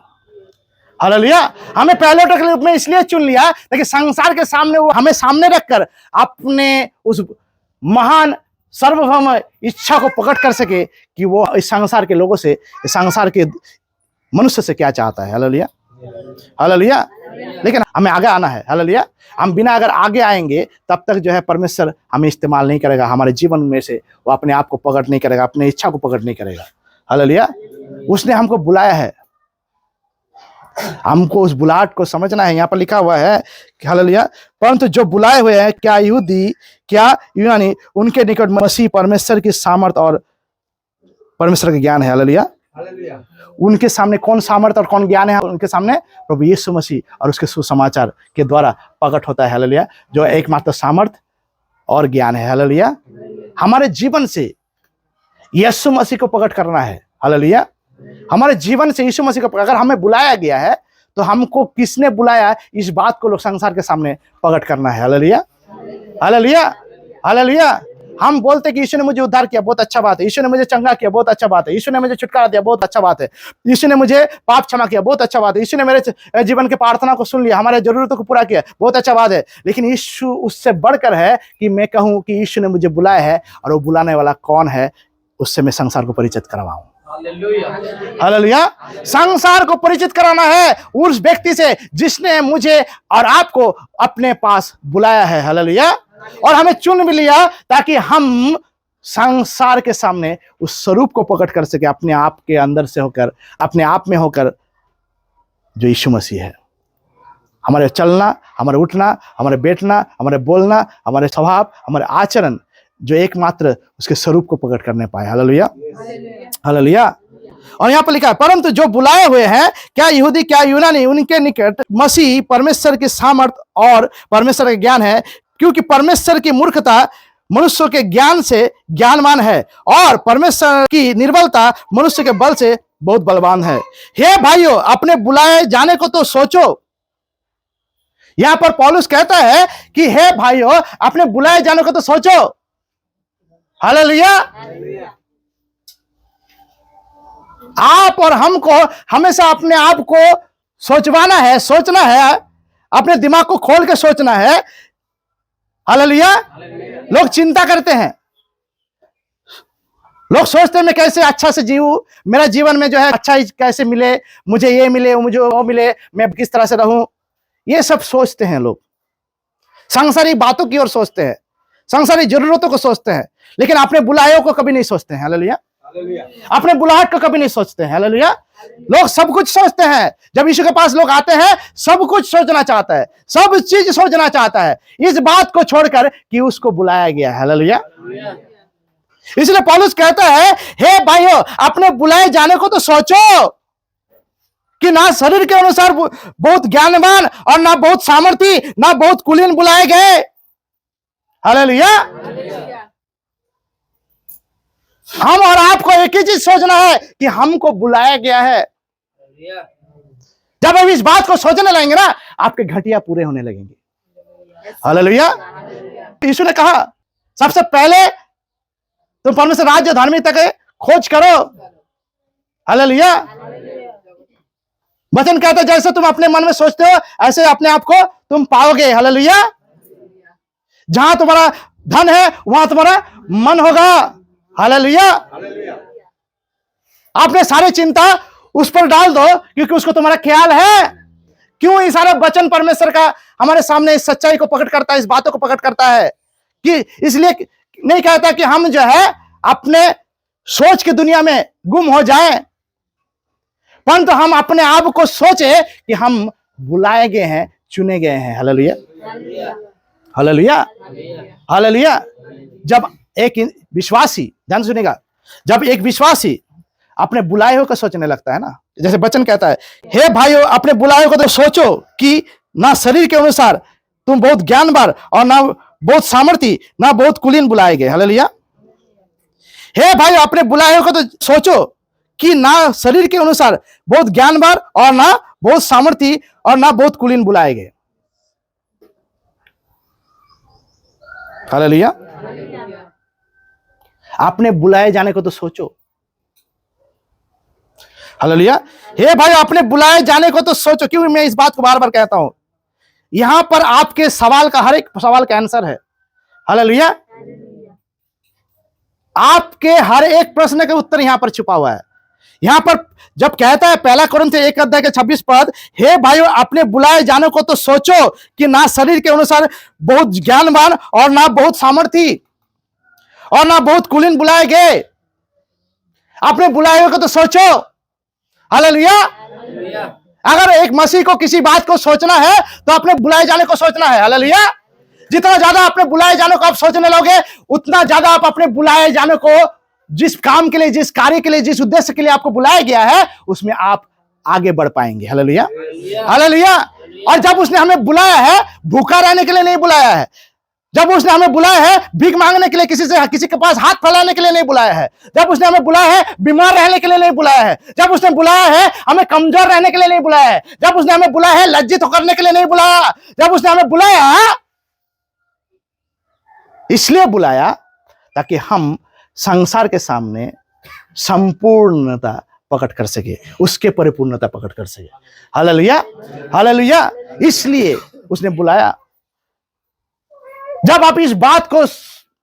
S1: हालेलुया। हमें पहले के रूप में इसलिए चुन लिया ताकि संसार के सामने वो हमें सामने रखकर अपने उस महान सर्वभौम इच्छा को प्रकट कर सके कि वो इस संसार के लोगों से, इस संसार के मनुष्य से क्या चाहता है। Hallelujah, hallelujah. लेकिन हमें आगे आना है। हालेलुया। हम बिना अगर आगे आएंगे तब तक जो है परमेश्वर हमें इस्तेमाल नहीं करेगा हमारे जीवन में से, वो अपने आप को प्रकट नहीं करेगा, अपने इच्छा को प्रकट नहीं करेगा। हालेलुया। उसने हमको बुलाया है, हमको उस बुलाहट को समझना है। यहाँ पर लिखा हुआ है कि हालेलुया, परंतु जो बुलाए हुए हैं, क्या यहूदी क्या यूनानी, उनके निकट मसीह परमेश्वर की सामर्थ और परमेश्वर का ज्ञान है। हालेलुया। उनके सामने कौन सामर्थ और कौन ज्ञान है? उनके सामने प्रभु यीशु मसीह और उसके सुसमाचार के द्वारा प्रकट होता है। हालेलुया। जो एकमात्र सामर्थ और ज्ञान है। हालेलुया। हमारे जीवन से यीशु मसीह को प्रकट करना है। हालेलुया। हमारे जीवन से यीशु मसीह को, अगर हमें बुलाया गया है तो हमको किसने बुलाया, इस बात को लोग संसार के सामने प्रकट करना है। Hallelujah, hallelujah, hallelujah. हम बोलते कि यीशु ने मुझे उद्धार किया, बहुत अच्छा बात है। यीशु ने मुझे चंगा किया, बहुत अच्छा बात है। यीशु ने मुझे छुटकारा दिया, बहुत अच्छा बात है। यीशु ने मुझे पाप क्षमा किया, बहुत अच्छा बात है। यीशु ने मेरे जीवन के प्रार्थना को सुन लिया, हमारे जरूरतों को पूरा किया, बहुत अच्छा बात है। लेकिन यीशु उससे बढ़कर है कि मैं कहूं कि यीशु ने मुझे बुलाया है और वो बुलाने वाला कौन है, उससे मैं संसार को परिचित करवाऊं। हालेलुया। संसार को परिचित कराना है उस व्यक्ति से जिसने मुझे और आपको अपने पास बुलाया है। हालेलुया। और हमें चुन भी लिया ताकि हम संसार के सामने उस स्वरूप को प्रकट कर सके, अपने आप के अंदर से होकर, अपने आप में होकर, जो यीशु मसीह है। हमारे चलना, हमारे उठना, हमारे बैठना, हमारे बोलना, हमारे स्वभाव, हमारे आचरण जो एकमात्र उसके स्वरूप को प्रकट करने पाए। Hallelujah, hallelujah. और यहाँ पर लिखा है, परंतु जो बुलाए हुए हैं, क्या यहूदी क्या यूनानी, उनके निकट मसीह परमेश्वर की सामर्थ और परमेश्वर का ज्ञान है, क्योंकि परमेश्वर की मूर्खता मनुष्य के ज्ञान से ज्ञानवान है और परमेश्वर की निर्बलता मनुष्य के बल से बहुत बलवान है। हे भाइयों, अपने बुलाए जाने को तो सोचो। यहां पर पौलुस कहता है कि हे भाइयों, अपने बुलाए जाने को तो सोचो। हालेलुया। आप और हमको हमेशा अपने आप को सोचवाना है, सोचना है, अपने दिमाग को खोल के सोचना है। हालेलुया। लोग चिंता करते हैं, लोग सोचते हैं मैं कैसे अच्छा से जीऊं, मेरा जीवन में जो है अच्छा कैसे मिले, मुझे ये मिले, मुझे वो मिले, मैं किस तरह से रहूं, ये सब सोचते हैं लोग। सांसारिक बातों की ओर सोचते हैं, सांसारिक जरूरतों को सोचते हैं, लेकिन अपने बुलायों को कभी नहीं सोचते हैं। हालेलुया, अपने बुलाहट को कभी नहीं सोचते हैं। हालेलुया। लोग सब कुछ सोचते हैं। जब यीशु के पास लोग आते हैं, सब कुछ सोचना चाहता है, सब चीज सोचना चाहता है, इस बात को छोड़कर कि उसको बुलाया गया है। हालेलुया। इसलिए पौलुस कहता है, हे भाइयों, अपने बुलाए जाने को तो सोचो कि ना शरीर के अनुसार बहुत ज्ञानवान और ना बहुत सामर्थी, ना बहुत कुलीन बुलाए गए। हालेलुया। हम और आपको एक ही चीज सोचना है कि हमको बुलाया गया है। जब हम इस बात को सोचने लगेंगे ना, आपके घटिया पूरे होने लगेंगे। हालेलुया। यीशु ने कहा, सबसे पहले तुम परमेश्वर राज्य धार्मिकता के खोज करो। हालेलुया। वचन कहता है, जैसे तुम अपने मन में सोचते हो, ऐसे अपने आप को तुम पाओगे। हालेलुया। जहां तुम्हारा धन है, वहां तुम्हारा मन होगा। हालेलुया। आपने सारी चिंता उस पर डाल दो, क्योंकि उसको तुम्हारा ख्याल है। क्यों ये सारा वचन परमेश्वर का हमारे सामने इस सच्चाई को प्रकट करता है, इस बातों को प्रकट करता है कि इसलिए नहीं कहता कि हम जो है अपने सोच की दुनिया में गुम हो जाएं, परंतु हम अपने आप को सोचे कि हम बुलाए गए हैं, चुने गए हैं। हालेलुया। हालेलुया। हालेलुया। जब एक विश्वासी, ध्यान सुनेगा, जब एक विश्वासी अपने बुलाए हुए को सोचने लगता है ना, जैसे वचन कहता है, हे भाइयों, अपने बुलाए हुए को तो सोचो कि ना शरीर के अनुसार तुम बहुत ज्ञानवान और ना बहुत सामर्थी, ना बहुत कुलीन बुलाए गए। हालेलुया। हे भाइयों, अपने बुलाए हुए को तो सोचो कि ना शरीर के अनुसार बहुत ज्ञानवान और ना बहुत सामर्थी और ना बहुत कुलीन बुलाए गए। हालेलुया। आपने बुलाए जाने को तो सोचो। हालेलुया। हे भाई, अपने बुलाए जाने को तो सोचो। क्यों मैं इस बात को बार बार कहता हूं? यहां पर आपके सवाल का, हर एक सवाल का आंसर है। हालेलुया। आपके हर एक प्रश्न का उत्तर यहां पर छुपा हुआ है। यहां पर जब कहता है पहला कोरिन्थियों 1 अध्याय के 26 पद, हे भाइयों, अपने बुलाए जाने को तो सोचो कि ना शरीर के अनुसार बहुत ज्ञानवान और ना बहुत सामर्थी और ना बहुत कुलीन बुलाए गए। अपने बुलाए हुए को तो सोचो। हालेलुया। अगर एक मसीह को किसी बात को सोचना है तो अपने बुलाए जाने को सोचना है। हालेलुया। जितना ज्यादा अपने बुलाए जाने को आप सोचने लोगे, उतना ज्यादा आप अपने बुलाए जाने को, जिस काम के लिए, जिस कार्य के लिए, जिस उद्देश्य के लिए आपको बुलाया गया है, उसमें आप आगे बढ़ पाएंगे। हालेलुया। हालेलुया। और जब उसने हमें बुलाया है, भूखा रहने के लिए नहीं बुलाया है। जब उसने हमें बुलाया है, भीख मांगने के लिए, किसी के पास हाथ फैलाने के लिए नहीं बुलाया है। जब उसने हमें बुलाया है, बीमार रहने के लिए नहीं बुलाया है। जब उसने बुलाया है, हमें कमजोर रहने के लिए नहीं बुलाया है। जब उसने हमें बुलाया है, लज्जित करने के लिए नहीं बुलाया। जब उसने हमें बुलाया, इसलिए बुलाया ताकि हम संसार के सामने संपूर्णता प्रकट कर सके, उसके परिपूर्णता प्रकट कर सके। हालेलुया। हालेलुया। इसलिए उसने बुलाया। जब आप इस बात को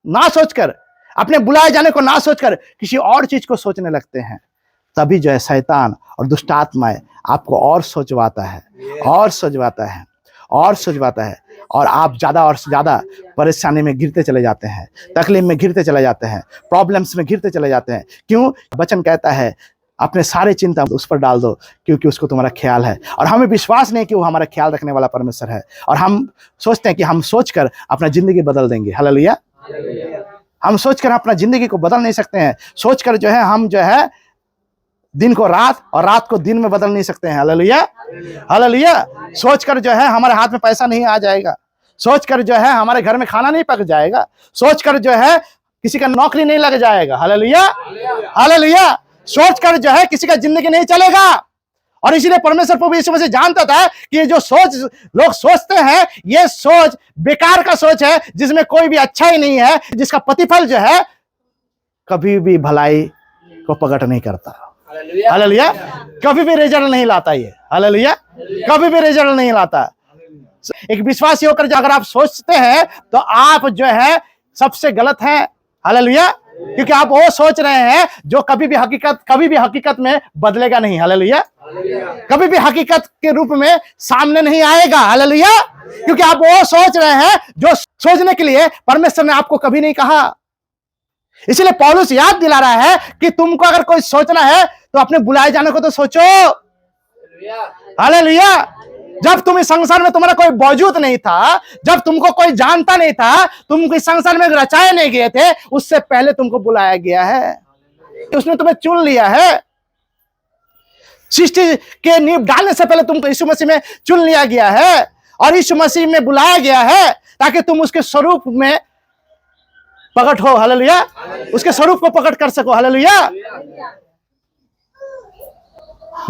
S1: ना सोचकर, अपने बुलाए जाने को ना सोचकर किसी और चीज को सोचने लगते हैं, तभी जो है शैतान और दुष्ट आत्माएं आपको और सोचवाता है, और सोचवाता है, और सोचवाता है, और आप ज्यादा और ज्यादा परेशानी में गिरते चले जाते हैं, तकलीफ में गिरते चले जाते हैं, प्रॉब्लम्स में गिरते चले जाते हैं। क्यों? वचन कहता है, अपने सारे चिंता उस पर डाल दो, क्योंकि उसको तुम्हारा ख्याल है। और हमें विश्वास नहीं कि वो हमारा ख्याल रखने वाला परमेश्वर है। और हम सोचते हैं कि हम सोचकर अपना जिंदगी बदल देंगे। हालेलुया। हम सोचकर अपना जिंदगी को बदल नहीं सकते हैं। सोचकर जो है हम जो है दिन को रात और रात को दिन में बदल नहीं सकते हैं। हालेलुया। हालेलुया। सोचकर जो है हमारे हाथ में पैसा नहीं आ जाएगा। सोचकर जो है हमारे घर में खाना नहीं पक जाएगा। सोचकर जो है किसी का नौकरी नहीं लग जाएगा। हालेलुया। हालेलुया। सोचकर जो है किसी का जिंदगी नहीं चलेगा। और इसीलिए परमेश्वर प्रभु यीशु मसीह जानता था कि ये जो सोच लोग सोचते हैं, ये सोच बेकार का सोच है, जिसमें कोई भी अच्छा ही नहीं है, जिसका प्रतिफल जो है कभी भी भलाई को प्रकट नहीं करता। हालेलुया। कभी भी रिजल्ट नहीं लाता ये। हालेलुया। कभी भी रिजल्ट नहीं लाता। एक विश्वासी होकर जो अगर आप सोचते हैं तो आप जो है सबसे गलत है। हालेलुया। क्योंकि आप वो सोच रहे हैं जो कभी भी हकीकत में बदलेगा नहीं। हालेलुया। कभी भी हकीकत के रूप में सामने नहीं आएगा। हालेलुया। क्योंकि आप वो सोच रहे हैं जो सोचने के लिए परमेश्वर ने आपको कभी नहीं कहा। इसलिए पौलुस याद दिला रहा है कि तुमको अगर कोई सोचना है तो अपने बुलाए जाने को तो सोचो। हालेलुया। जब तुम इस संसार में तुम्हारा कोई मौजूद नहीं था, जब तुमको कोई जानता नहीं था, तुम इस संसार में रचाए नहीं गए थे, उससे पहले तुमको बुलाया गया है, उसने तुम्हें चुन लिया है। सृष्टि के नींव डालने से पहले तुमको यीशु मसीह में चुन लिया गया है और यीशु मसीह में बुलाया गया है ताकि तुम उसके स्वरूप में प्रकट हो। हालेलुया। उसके स्वरूप को प्रकट कर सको। हालेलुया।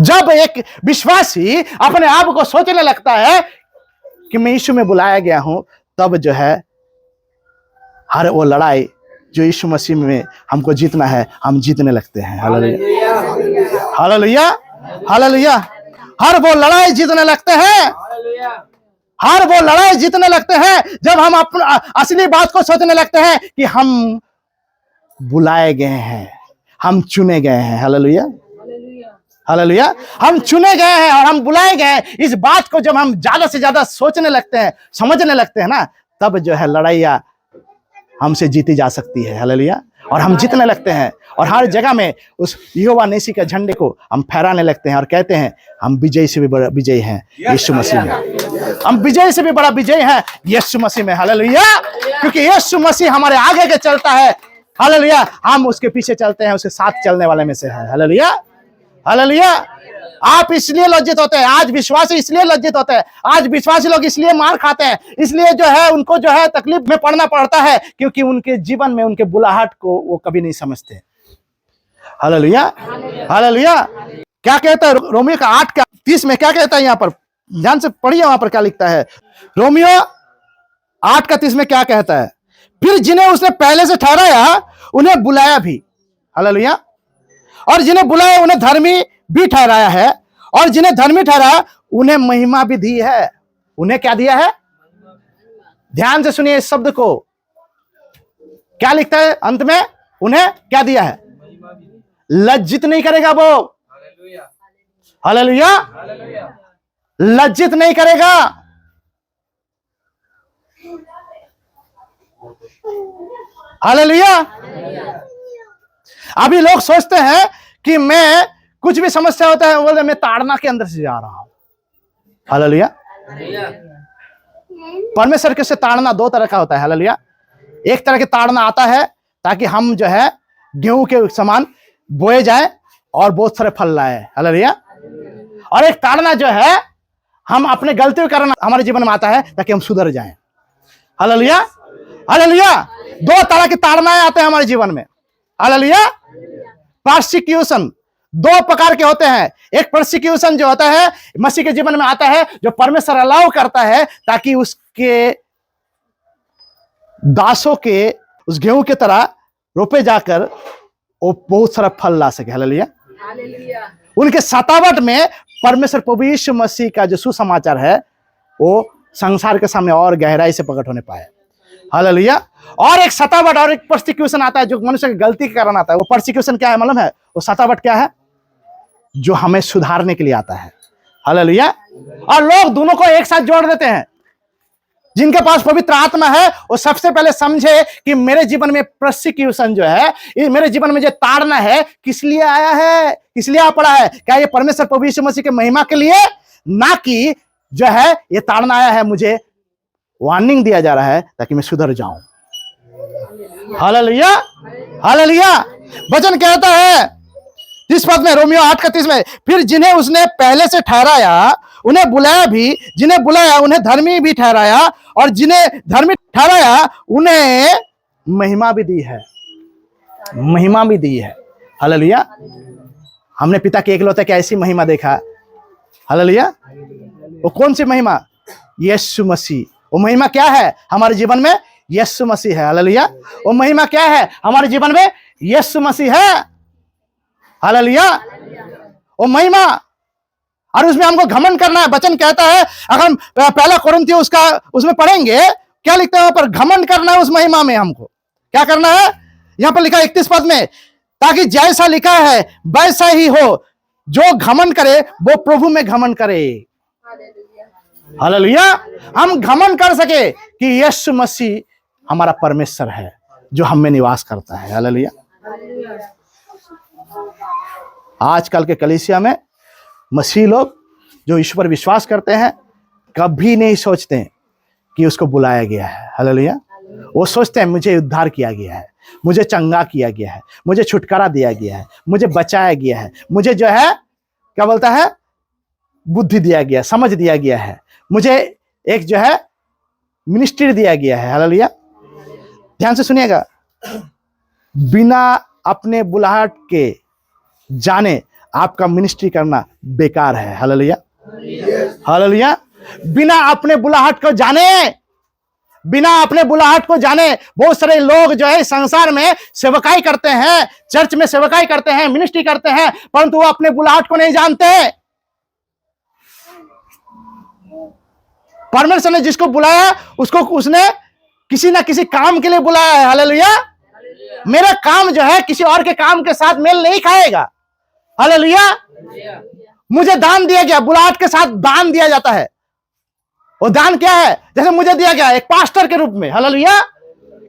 S1: जब एक विश्वासी अपने आप को सोचने लगता है कि मैं यीशु में बुलाया गया हूं, तब जो है हर वो लड़ाई जो यीशु मसीह में हमको जीतना है, हम जीतने लगते हैं। हालेलुया। हालेलुया। हालेलुया। हर वो लड़ाई जीतने लगते हैं, हर वो लड़ाई जीतने लगते हैं जब हम अपना असली बात को सोचने लगते हैं कि हम बुलाए गए हैं, हम चुने गए हैं। हालेलुया। हालेलुया। हम चुने गए हैं और हम बुलाए गए हैं। इस बात को जब हम ज्यादा से ज्यादा सोचने लगते हैं, समझने लगते हैं ना, तब जो है लड़ाइयां हमसे जीती जा सकती है। हालेलुया। और हम जीतने लगते हैं और हर जगह में उस यहोवा निसी के झंडे को हम फहराने लगते हैं और कहते हैं हम विजय से भी बड़ा विजय हैं यीशु मसीह में। हम विजय से भी बड़ा विजय हैं यीशु मसीह में। हालेलुया। क्योंकि यीशु मसीह हमारे आगे के चलता है। हालेलुया। हम उसके पीछे चलते हैं, उसके साथ चलने वाले में से है। हालेलुया। हालेलुया। आप इसलिए लज्जित होते हैं, आज विश्वासी इसलिए लज्जित होते हैं, आज विश्वासी लोग इसलिए मार खाते हैं, इसलिए जो है उनको जो है तकलीफ में पड़ना पड़ता है, क्योंकि उनके जीवन में उनके बुलाहट को वो कभी नहीं समझते। हालेलुया। हालेलुया। क्या कहता है रोमियो का 8:30 में? क्या कहता है यहाँ पर? ध्यान से पढ़िए, वहां पर क्या लिखता है। रोमियो 8:30 में क्या कहता है? फिर जिन्हें उसने पहले से ठहराया उन्हें बुलाया भी। हालेलुया। और जिन्हें बुलाया उन्हें धर्मी भी ठहराया है, और जिन्हें धर्मी ठहराया उन्हें महिमा भी दी है। उन्हें क्या दिया है? ध्यान से सुनिए इस शब्द को, क्या लिखता है अंत में? उन्हें क्या दिया है? लज्जित नहीं करेगा वो। हालेलुया। लज्जित नहीं करेगा। हालेलुया। अभी लोग सोचते हैं कि मैं कुछ भी समस्या होता है बोले मैं ताड़ना के अंदर से जा रहा हूं। हालेलुया। परमेश्वर के से ताड़ना दो तरह का होता है। हालेलुया। एक तरह के ताड़ना आता है ताकि हम जो है गेहूं के समान बोए जाए और बहुत सारे फल लाए। हालेलुया। और एक ताड़ना जो है हम अपने गलती के कारण हमारे जीवन में आता है ताकि हम सुधर जाएं। हालेलुया। हालेलुया। दो तरह की ताड़नाएं आते हैं हमारे जीवन में। हालेलुया। परसिक्यूशन दो प्रकार के होते हैं। एक परसिक्यूशन जो होता है मसीह के जीवन में आता है, जो परमेश्वर अलाउ करता है ताकि उसके दासों के उस गेहूं की तरह रोपे जाकर वो बहुत सारा फल ला सके। हालेलुया। उनके सतावट में परमेश्वर प्रभु यीशु मसीह का जो सुसमाचार है वो संसार के सामने और गहराई से प्रकट होने पाए। हालेलुया। और एक सतावट और एक परसिक्यूशन आता है जो मनुष्य की गलती के कारण आता है। वो परसिक्यूशन क्या है मालूम है? वो सतावट क्या है? जो हमें सुधारने के लिए आता है। हालेलुया। और लोग दोनों को एक साथ जोड़ देते हैं। जिनके पास पवित्र आत्मा है वो सबसे पहले समझे कि मेरे जीवन में परसिक्यूशन जो है, मेरे जीवन में जो ताड़ना है, किस लिए आया है, किस लिए आ पड़ा है? क्या ये परमेश्वर प्रभु यीशु मसीह के महिमा के लिए? ना कि जो है ये ताड़ना आया है, मुझे वार्निंग दिया जा रहा है ताकि मैं सुधर जाऊं। हालेलुया। हालेलुया। वचन कहता है इस पद में, रोमियो 8:30 में, फिर जिन्हें उसने पहले से ठहराया उन्हें बुलाया भी, जिन्हें बुलाया उन्हें धर्मी भी ठहराया, और जिन्हें धर्मी ठहराया उन्हें महिमा भी दी है। महिमा भी दी है। हालेलुया। हमने पिता के एकलौते की ऐसी महिमा देखा। हालेलुया। वो कौन सी महिमा? यीशु मसीह। वो महिमा क्या है हमारे जीवन में? यीशु मसीह है। हालेलुया। वो महिमा क्या है हमारे जीवन में? यीशु मसीह है। हालेलुया। वो महिमा, और उसमें हमको घमंड करना है। वचन कहता है, अगर हम पहला कोरिन्थियों उसमें पढ़ेंगे, क्या लिखते हैं वहां पर? घमंड करना है उस महिमा में। हमको क्या करना है? यहां पर लिखा है 31 पद में, ताकि जैसा लिखा है वैसा ही हो, जो घमंड करे वो प्रभु में घमंड करे। हालेलुया। हम घमंड कर सके कि यीशु मसीह हमारा परमेश्वर है, जो हम में निवास करता है। हालेलुया। आजकल के कलीसिया में मसीह लोग जो ईश्वर विश्वास करते हैं कभी नहीं सोचते हैं कि उसको बुलाया गया है। हालेलुया। वो सोचते हैं मुझे उद्धार किया गया है, मुझे चंगा किया गया है, मुझे छुटकारा दिया गया है, मुझे बचाया गया है, मुझे जो है क्या बोलता है बुद्धि दिया गया, समझ दिया गया है, मुझे एक जो है मिनिस्ट्री दिया गया है। हालेलुया। ध्यान से सुनिएगा, बिना अपने बुलाहट के जाने आपका मिनिस्ट्री करना बेकार है। हालेलुया। हालेलुया। बिना अपने बुलाहट को जाने, बिना अपने बुलाहट को जाने बहुत सारे लोग जो है संसार में सेवकाई करते हैं, चर्च में सेवकाई करते हैं, मिनिस्ट्री करते हैं, परंतु वो अपने बुलाहट को नहीं जानते। परमेश्वर ने जिसको बुलाया उसको उसने किसी ना किसी काम के लिए बुलाया है। हालेलुया। मेरा काम जो है किसी और के काम के साथ मेल नहीं खाएगा। हालेलुया। मुझे दान दिया गया, बुलाहट के साथ दान दिया जाता है। वो दान क्या है? जैसे मुझे दिया गया एक पास्टर के रूप में। हालेलुया।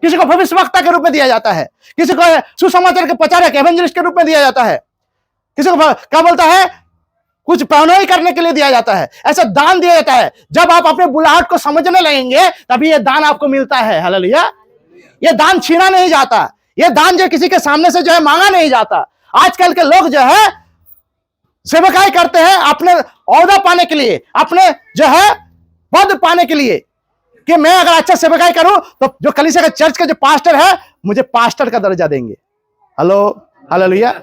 S1: किसी को भविष्यवक्ता के रूप में दिया जाता है, किसी को सुसमाचार के प्रचारक एवेंजलिस्ट के रूप में दिया जाता है, किसी को क्या बोलता है कुछ पहनोई करने के लिए दिया जाता है। ऐसा दान दिया जाता है। जब आप अपने बुलाहट को समझने लगेंगे तभी ये दान आपको मिलता है। हालेलुया। ये दान छीना नहीं जाता, ये दान जो किसी के सामने से जो है मांगा नहीं जाता। आजकल के लोग जो है सेवकाई करते हैं अपने औहदा पाने के लिए, अपने जो है पद पाने के लिए, कि मैं अगर अच्छा सेवकाई करूं तो जो कलीसिया का चर्च का जो पास्टर है मुझे पास्टर का दर्जा देंगे। हेलो। हालेलुया।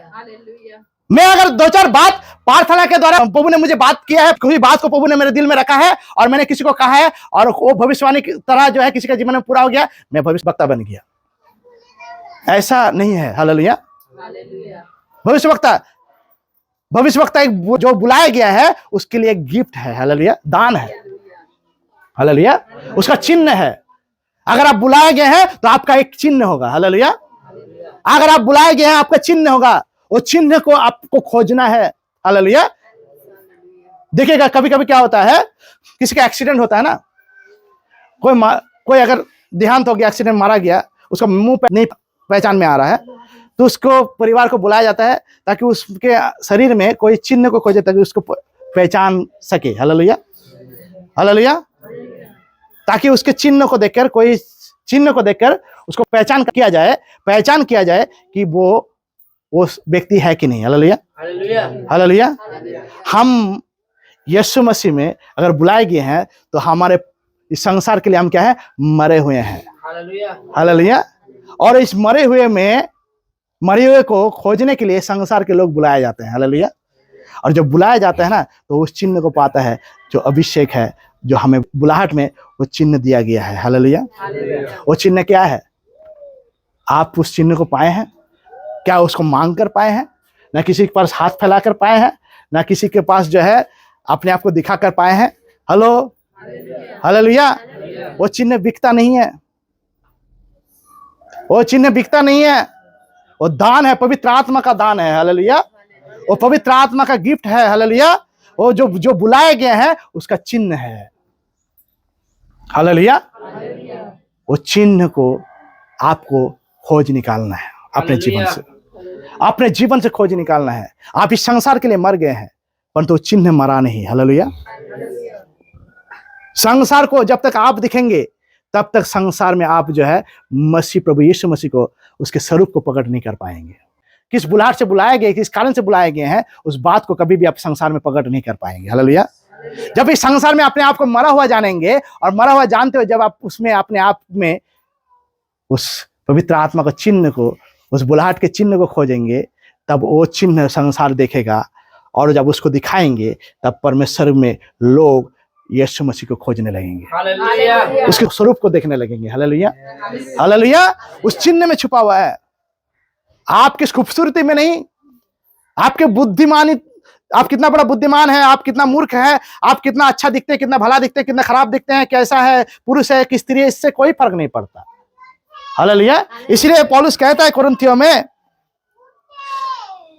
S1: मैं अगर दो चार बात प्रार्थना के द्वारा प्रभु ने मुझे बात किया है, कोई बात को प्रभु ने मेरे दिल में रखा है और मैंने किसी को कहा है और वो भविष्यवाणी की तरह जो है किसी का जीवन में पूरा हो गया, मैं भविष्यवक्ता बन गया। ऐसा नहीं है। हालेलुया। भविष्यवक्ता एक जो बुलाया गया है उसके लिए एक गिफ्ट है। हालेलुया। दान है। हालेलुया। उसका चिन्ह है। अगर आप बुलाए गए हैं तो आपका एक चिन्ह होगा। हालेलुया। अगर आप बुलाए गए हैं आपका चिन्ह होगा, वो चिन्ह को आपको खोजना है। हालेलुया। देखिएगा कभी कभी क्या होता है, किसी का एक्सीडेंट होता है ना, कोई अगर देहांत हो गया, एक्सीडेंट मारा गया, उसका मुंह पे नहीं पहचान में आ रहा है, तो उसको परिवार को बुलाया जाता है ताकि उसके शरीर में कोई चिन्ह को खोजे ताकि उसको पहचान सके। हालेलुया। हालेलुया। ताकि उसके चिन्ह को देखकर, कोई चिन्ह को देखकर उसको पहचान किया जाए कि वो व्यक्ति है कि नहीं। हालेलुया। हालेलुया। हम यीशु मसीह में अगर बुलाए गए हैं तो हमारे इस संसार के लिए हम क्या है, मरे हुए हैं। हालेलुया। और इस मरे हुए को खोजने के लिए संसार के लोग बुलाए जाते हैं। हालेलुया। और जब बुलाया जाता है ना तो उस चिन्ह को पाता है जो अभिषेक है, जो हमें बुलाहट में वो चिन्ह दिया गया है। हालेलुया। वो चिन्ह क्या है? आप उस चिन्ह को पाए हैं क्या? उसको मांग कर पाए हैं? ना किसी के पास हाथ फैलाकर पाए हैं, ना किसी के पास जो है अपने आप को दिखा कर पाए हैं। हेलो। हालेलुया। वो चिन्ह बिकता नहीं है, वो चिन्ह बिकता नहीं है। वो दान है, पवित्र आत्मा का दान है। हालेलुया। वो पवित्र आत्मा का गिफ्ट है। हालेलुया। वो जो बुलाए गए हैं उसका चिन्ह है। हालेलुया। वो चिन्ह को आपको खोज निकालना है अपने जीवन से, अपने जीवन से खोज निकालना है। आप इस संसार के लिए मर गए हैं परंतु चिन्ह मरा नहीं। हालेलुया। संसार को जब तक आप दिखेंगे तब तक संसार में आप जो है मसीह प्रभु यीशु मसीह को, उसके स्वरूप को पकड़ नहीं कर पाएंगे। किस बुलाहट से बुलाए गए, किस कारण से बुलाए गए हैं, उस बात को कभी भी आप संसार में पकड़ नहीं कर पाएंगे। हालेलुया। जब इस संसार में अपने आप को मरा हुआ जानेंगे और मरा हुआ जानते हुए जब आप उसमें अपने आप में उस पवित्र आत्मा का चिन्ह को, उस बुलाहट के चिन्ह को खोजेंगे, तब वो चिन्ह संसार देखेगा और जब उसको दिखाएंगे तब परमेश्वर में लोग यीशु मसीह को खोजने लगेंगे, उसके स्वरूप को देखने लगेंगे। हालेलुया। हालेलुया। उस चिन्ह में छुपा हुआ है, आपकी खूबसूरती में नहीं, आपके बुद्धिमानी, आप कितना बड़ा बुद्धिमान है, आप कितना मूर्ख है, आप कितना अच्छा दिखते हैं, कितना भला दिखते हैं, कितना खराब दिखते हैं, कैसा है पुरुष है कि स्त्री है, इससे कोई फर्क नहीं पड़ता। हालेलुया। इसलिए पौलुस कहता है कोरिन्थियों में,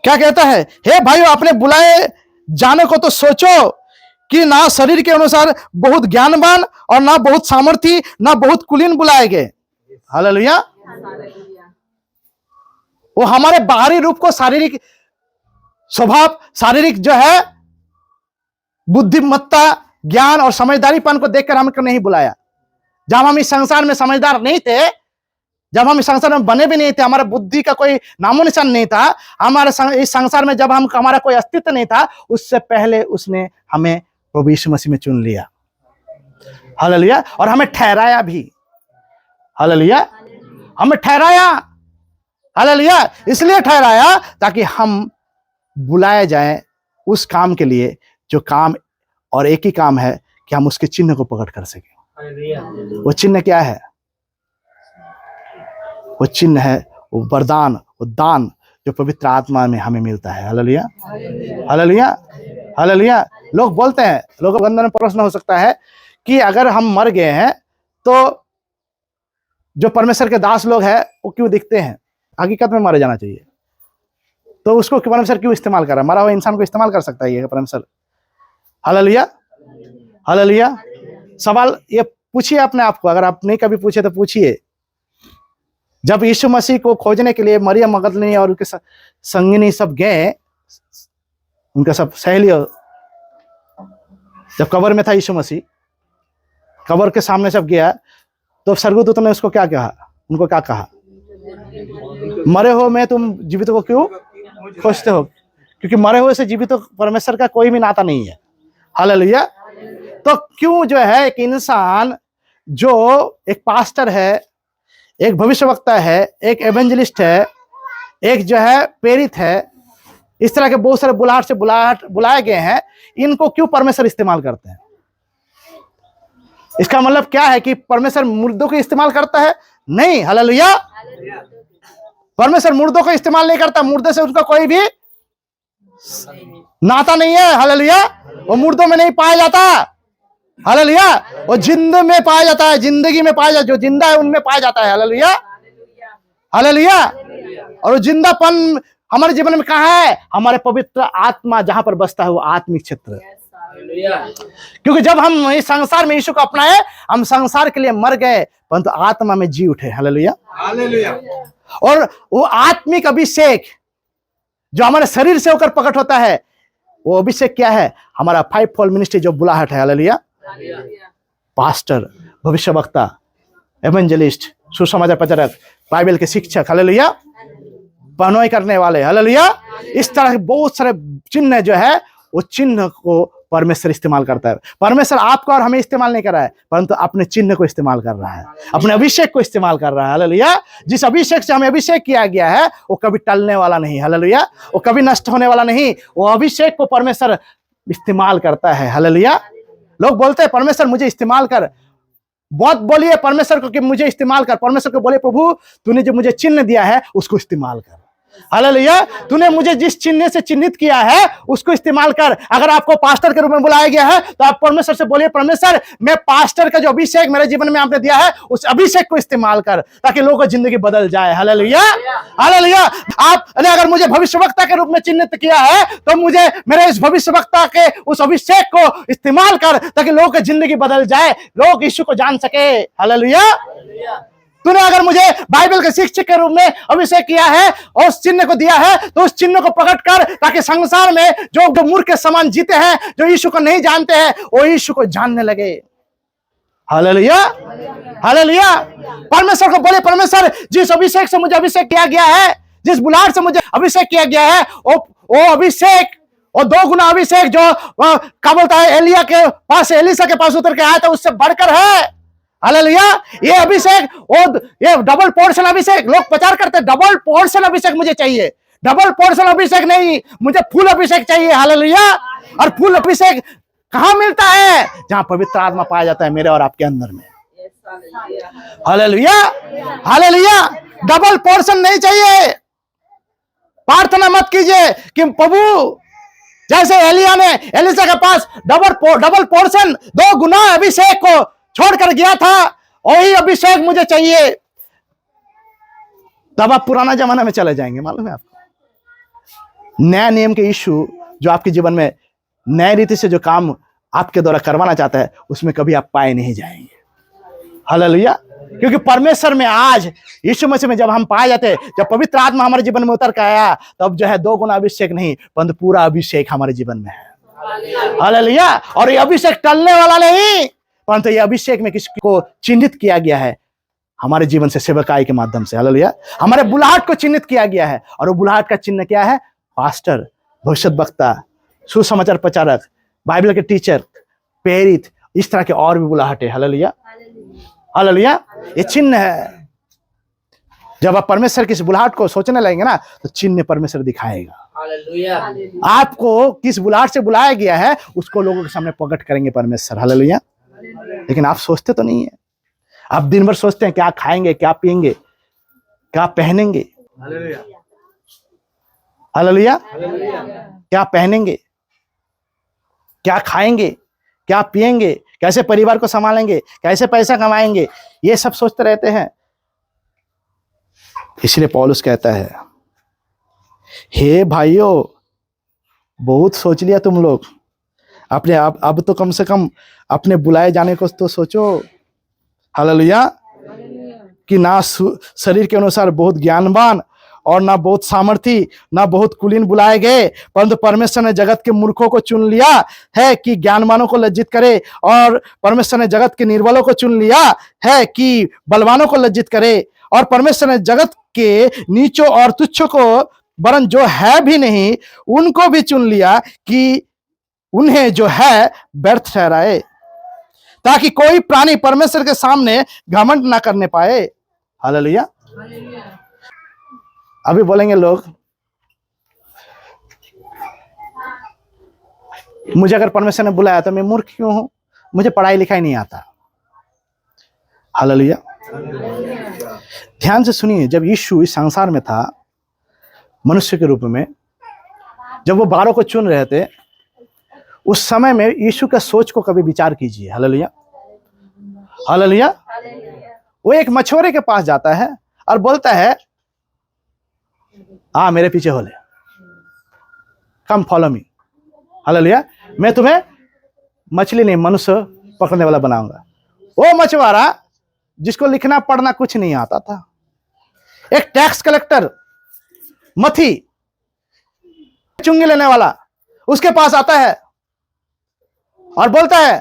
S1: क्या कहता है, हे भाइयों अपने बुलाए जाने को तो सोचो कि ना शरीर के अनुसार बहुत ज्ञानवान और ना बहुत सामर्थी, ना बहुत कुलीन बुलाए गए। हालेलुया। वो हमारे बाहरी रूप को, शारीरिक स्वभाव, शारीरिक जो है बुद्धिमत्ता, ज्ञान और समझदारीपन को देखकर हमको नहीं बुलाया। जब हम इस संसार में समझदार नहीं थे, जब हम इस संसार में बने भी नहीं थे, हमारा बुद्धि का कोई नामो निशान नहीं था, हमारे इस संसार में जब हम हमारा कोई अस्तित्व नहीं था, उससे पहले उसने हमें प्रभु यीशु मसीह में चुन लिया। हालेलुया। और हमें ठहराया भी। हालेलुया। हमें ठहराया। हालेलुया। इसलिए ठहराया ताकि हम बुलाए जाएं उस काम के लिए, जो काम और एक ही काम है कि हम उसके चिन्ह को प्रकट कर सकें। वो चिन्ह क्या है? वो चिन्ह है वो वरदान, वो दान जो पवित्र आत्मा में हमें मिलता है। हालेलुया। हालेलुया। हालेलुया। लोग बोलते हैं, लोगों के अंदर में प्रश्न हो सकता है कि अगर हम मर गए हैं तो जो परमेश्वर के दास लोग हैं वो क्यों दिखते हैं? हकीकत में मारे जाना चाहिए, तो उसको परमेश्वर क्यों इस्तेमाल कर रहा है? मरा हुआ इंसान को इस्तेमाल कर सकता है ये परमेश्वर। हालेलुया। हालेलुया। सवाल ये पूछिए अपने आप को, अगर आप नहीं कभी पूछे तो पूछिए। जब यीशु मसीह को खोजने के लिए मरियम मगदलिनी और उनके संगिनी सब गए, उनका सब सहेली, जब कब्र में था यीशु मसीह, कब्र के सामने सब गया, तो स्वर्गदूत ने उसको क्या कहा? उनको क्या कहा? मरे हो में तुम जीवित को क्यों खोजते हो? क्योंकि मरे हुए से जीवित परमेश्वर का कोई भी नाता नहीं है। हालेलुया। तो क्यों जो है एक इंसान जो एक पास्टर है, एक भविष्यवक्ता है, एक एवेंजलिस्ट है, एक जो है प्रेरित है, इस तरह के बहुत सारे बुलाहट से बुलाए गए हैं, इनको क्यों परमेश्वर इस्तेमाल करते हैं? इसका मतलब क्या है कि परमेश्वर मुर्दों को इस्तेमाल करता है? नहीं। हालेलुया। परमेश्वर मुर्दों को इस्तेमाल नहीं करता। मुर्दे से उसका कोई भी नाता नहीं है। हालेलुया। वो मुर्दों में नहीं पाया जाता। हालेलुया। वो जिंद में पाया जाता है, जिंदगी में पाया जाता है, जो जिंदा है उनमें पाया जाता है। हालेलुया। हालेलुया। और वो जिंदापन हमारे जीवन में कहाँ है? हमारे पवित्र आत्मा जहां पर बसता है वो आत्मिक क्षेत्र। क्योंकि जब हम इस संसार में यीशु को अपनाए, हम संसार के लिए मर गए, परंतु आत्मा में जी उठे। हालेलुया। हालेलुया। और वो आत्मिक अभिषेक जो हमारे शरीर से होकर प्रकट होता है, वो अभिषेक क्या है? हमारा 5-fold मिनिस्ट्री जो बुलाहट है। हालेलुया। पास्टर, भविष्यवक्ता, एवेंजलिस्ट, सुसमाचार प्रचारक, बाइबल के शिक्षक, हालेलुया, पहनोई करने वाले, हालेलुया, इस तरह के बहुत सारे चिन्ह जो है, वो चिन्ह को परमेश्वर इस्तेमाल करता है। परमेश्वर आपको और हमें इस्तेमाल नहीं कर रहा है, परंतु अपने चिन्ह को इस्तेमाल कर रहा है, अपने अभिषेक को इस्तेमाल कर रहा है। हालेलुया। जिस अभिषेक से हमें अभिषेक किया गया है वो कभी टलने वाला नहीं। हालेलुया। वो कभी नष्ट होने वाला नहीं। वो अभिषेक को परमेश्वर इस्तेमाल करता है। हालेलुया। लोग बोलते हैं परमेश्वर मुझे इस्तेमाल कर, बहुत बोलिए परमेश्वर को कि मुझे इस्तेमाल कर। परमेश्वर को बोले प्रभु तूने जो मुझे चिन्ह दिया है उसको इस्तेमाल कर। हालेलुया। तूने मुझे जिस चिन्ह से चिन्हित किया है उसको इस्तेमाल कर। अगर आपको पास्टर के रूप में बुलाया गया है तो आप परमेश्वर से बोलिए परमेश्वर मैं पास्टर का जो अभिषेक मेरे जीवन में आपने दिया है उस अभिषेक को इस्तेमाल कर, ताकि लोगों की जिंदगी बदल जाए। हालेलुया। हालेलुया। आपने अगर मुझे भविष्यवक्ता के रूप में चिन्हित किया है तो मुझे मेरे इस भविष्यवक्ता के उस अभिषेक को इस्तेमाल कर, ताकि लोगों की जिंदगी बदल जाए, लोग यीशु को जान सके। हालेलुया। तूने अगर मुझे बाइबल के शिक्षक के रूप में अभिषेक किया है और उस चिन्ह को दिया है तो उस चिन्ह को प्रकट कर, ताकि संसार में जो मूर्ख के समान जीते हैं, जो यीशु को नहीं जानते हैं, वो यीशु को जानने लगे। हालेलुया। हालेलुया। परमेश्वर को बोले परमेश्वर जिस अभिषेक से मुझे अभिषेक किया गया है, जिस बुलाहट से मुझे अभिषेक किया गया है, वो अभिषेक और 2 गुना अभिषेक जो क्या बोलता है एलिया के पास, एलिशा के पास उतर के आया था, उससे बढ़कर है। हालेलुया। ये अभिषेक, वो ये डबल पोर्शन अभिषेक, लोग प्रचार करते हैं डबल पोर्शन अभिषेक मुझे चाहिए। डबल पोर्शन अभिषेक नहीं, मुझे फुल अभिषेक चाहिए। हालेलुया। और फुल अभिषेक कहां मिलता है? जहां पवित्र आत्मा पाया जाता है मेरे और आपके अंदर में। हालेलुया। हालेलुया। डबल पोर्शन नहीं चाहिए। प्रार्थना मत कीजिए कि प्रभु जैसे एलिया ने एलिशा के पास डबल पोर्शन 2 गुना अभिषेक को छोड़कर गया था, वही अभिषेक मुझे चाहिए, तब आप पुराना जमाना में चले जाएंगे। मालूम है आपको? नया नियम के यीशु जो आपके जीवन में नए रीति से जो काम आपके द्वारा करवाना चाहता है, उसमें कभी आप पाए नहीं जाएंगे। हालेलुया। क्योंकि परमेश्वर में आज यीशु मसीह में जब हम पाए जाते हैं, जब पवित्र आत्मा हमारे जीवन में उतर के आया, तब जो है 2 गुना अभिषेक नहीं परंतु पूरा अभिषेक हमारे जीवन में है। हालेलुया। और ये अभिषेक टलने वाला नहीं, परंतु ये अभिषेक में किसी को चिन्हित किया गया है हमारे जीवन से, सेवकाई के माध्यम से। हालेलुया। हमारे बुलाहट को चिन्हित किया गया है, और वो बुलाहट का चिन्ह क्या है? पास्टर, भविष्यद्वक्ता, सुसमाचार प्रचारक, बाइबल के टीचर, प्रेरित, इस तरह के और भी बुलाहट है। Hallelujah, hallelujah. ये चिन्ह है। जब आप परमेश्वर की इस बुलाहट को सोचने लगेंगे ना, तो चिन्ह परमेश्वर दिखाएगा। हालेलुया। आपको किस बुलाहट से बुलाया गया है उसको लोगों के सामने प्रकट करेंगे परमेश्वर। हालेलुया। लेकिन आप सोचते तो नहीं है। आप दिन भर सोचते हैं क्या खाएंगे, क्या पिएंगे, क्या पहनेंगे। हालेलुया। क्या पहनेंगे, क्या खाएंगे, क्या पिएंगे, कैसे परिवार को संभालेंगे, कैसे पैसा कमाएंगे, ये सब सोचते रहते हैं। इसलिए पौलुस कहता है, हे भाइयों, बहुत सोच लिया तुम लोग, अपने अब तो कम से कम अपने बुलाए जाने को तो सोचो। हालेलुया। कि ना शरीर के अनुसार बहुत ज्ञानवान और ना बहुत सामर्थी, ना बहुत कुलीन बुलाए गए, परंतु परमेश्वर ने जगत के मूर्खों को चुन लिया है कि ज्ञानवानों को लज्जित करे, और परमेश्वर ने जगत के निर्बलों को चुन लिया है कि बलवानों को लज्जित करे, और परमेश्वर ने जगत के नीचों और तुच्छों को, वरन जो है भी नहीं उनको भी चुन लिया कि उन्हें जो है व्यर्थ ठहराए, ताकि कोई प्राणी परमेश्वर के सामने घमंड ना करने पाए। हालेलुया। अभी बोलेंगे लोग, मुझे अगर परमेश्वर ने बुलाया तो मैं मूर्ख क्यों हूं, मुझे पढ़ाई लिखाई नहीं आता। हालेलुया। ध्यान से सुनिए, जब यीशु इस संसार में था मनुष्य के रूप में, जब वो 12 को चुन रहे थे, उस समय में यीशु का सोच को कभी विचार कीजिए। Hallelujah, hallelujah. वो एक मछुआरे के पास जाता है और बोलता है, हाँ मेरे पीछे हो ले, कम फॉलो मी। हालेलुया। मैं तुम्हें मछली नहीं मनुष्य पकड़ने वाला बनाऊंगा। वो मछुआरा जिसको लिखना पढ़ना कुछ नहीं आता था, एक टैक्स कलेक्टर, मथी, चुंगी लेने वाला, उसके पास आता है और बोलता है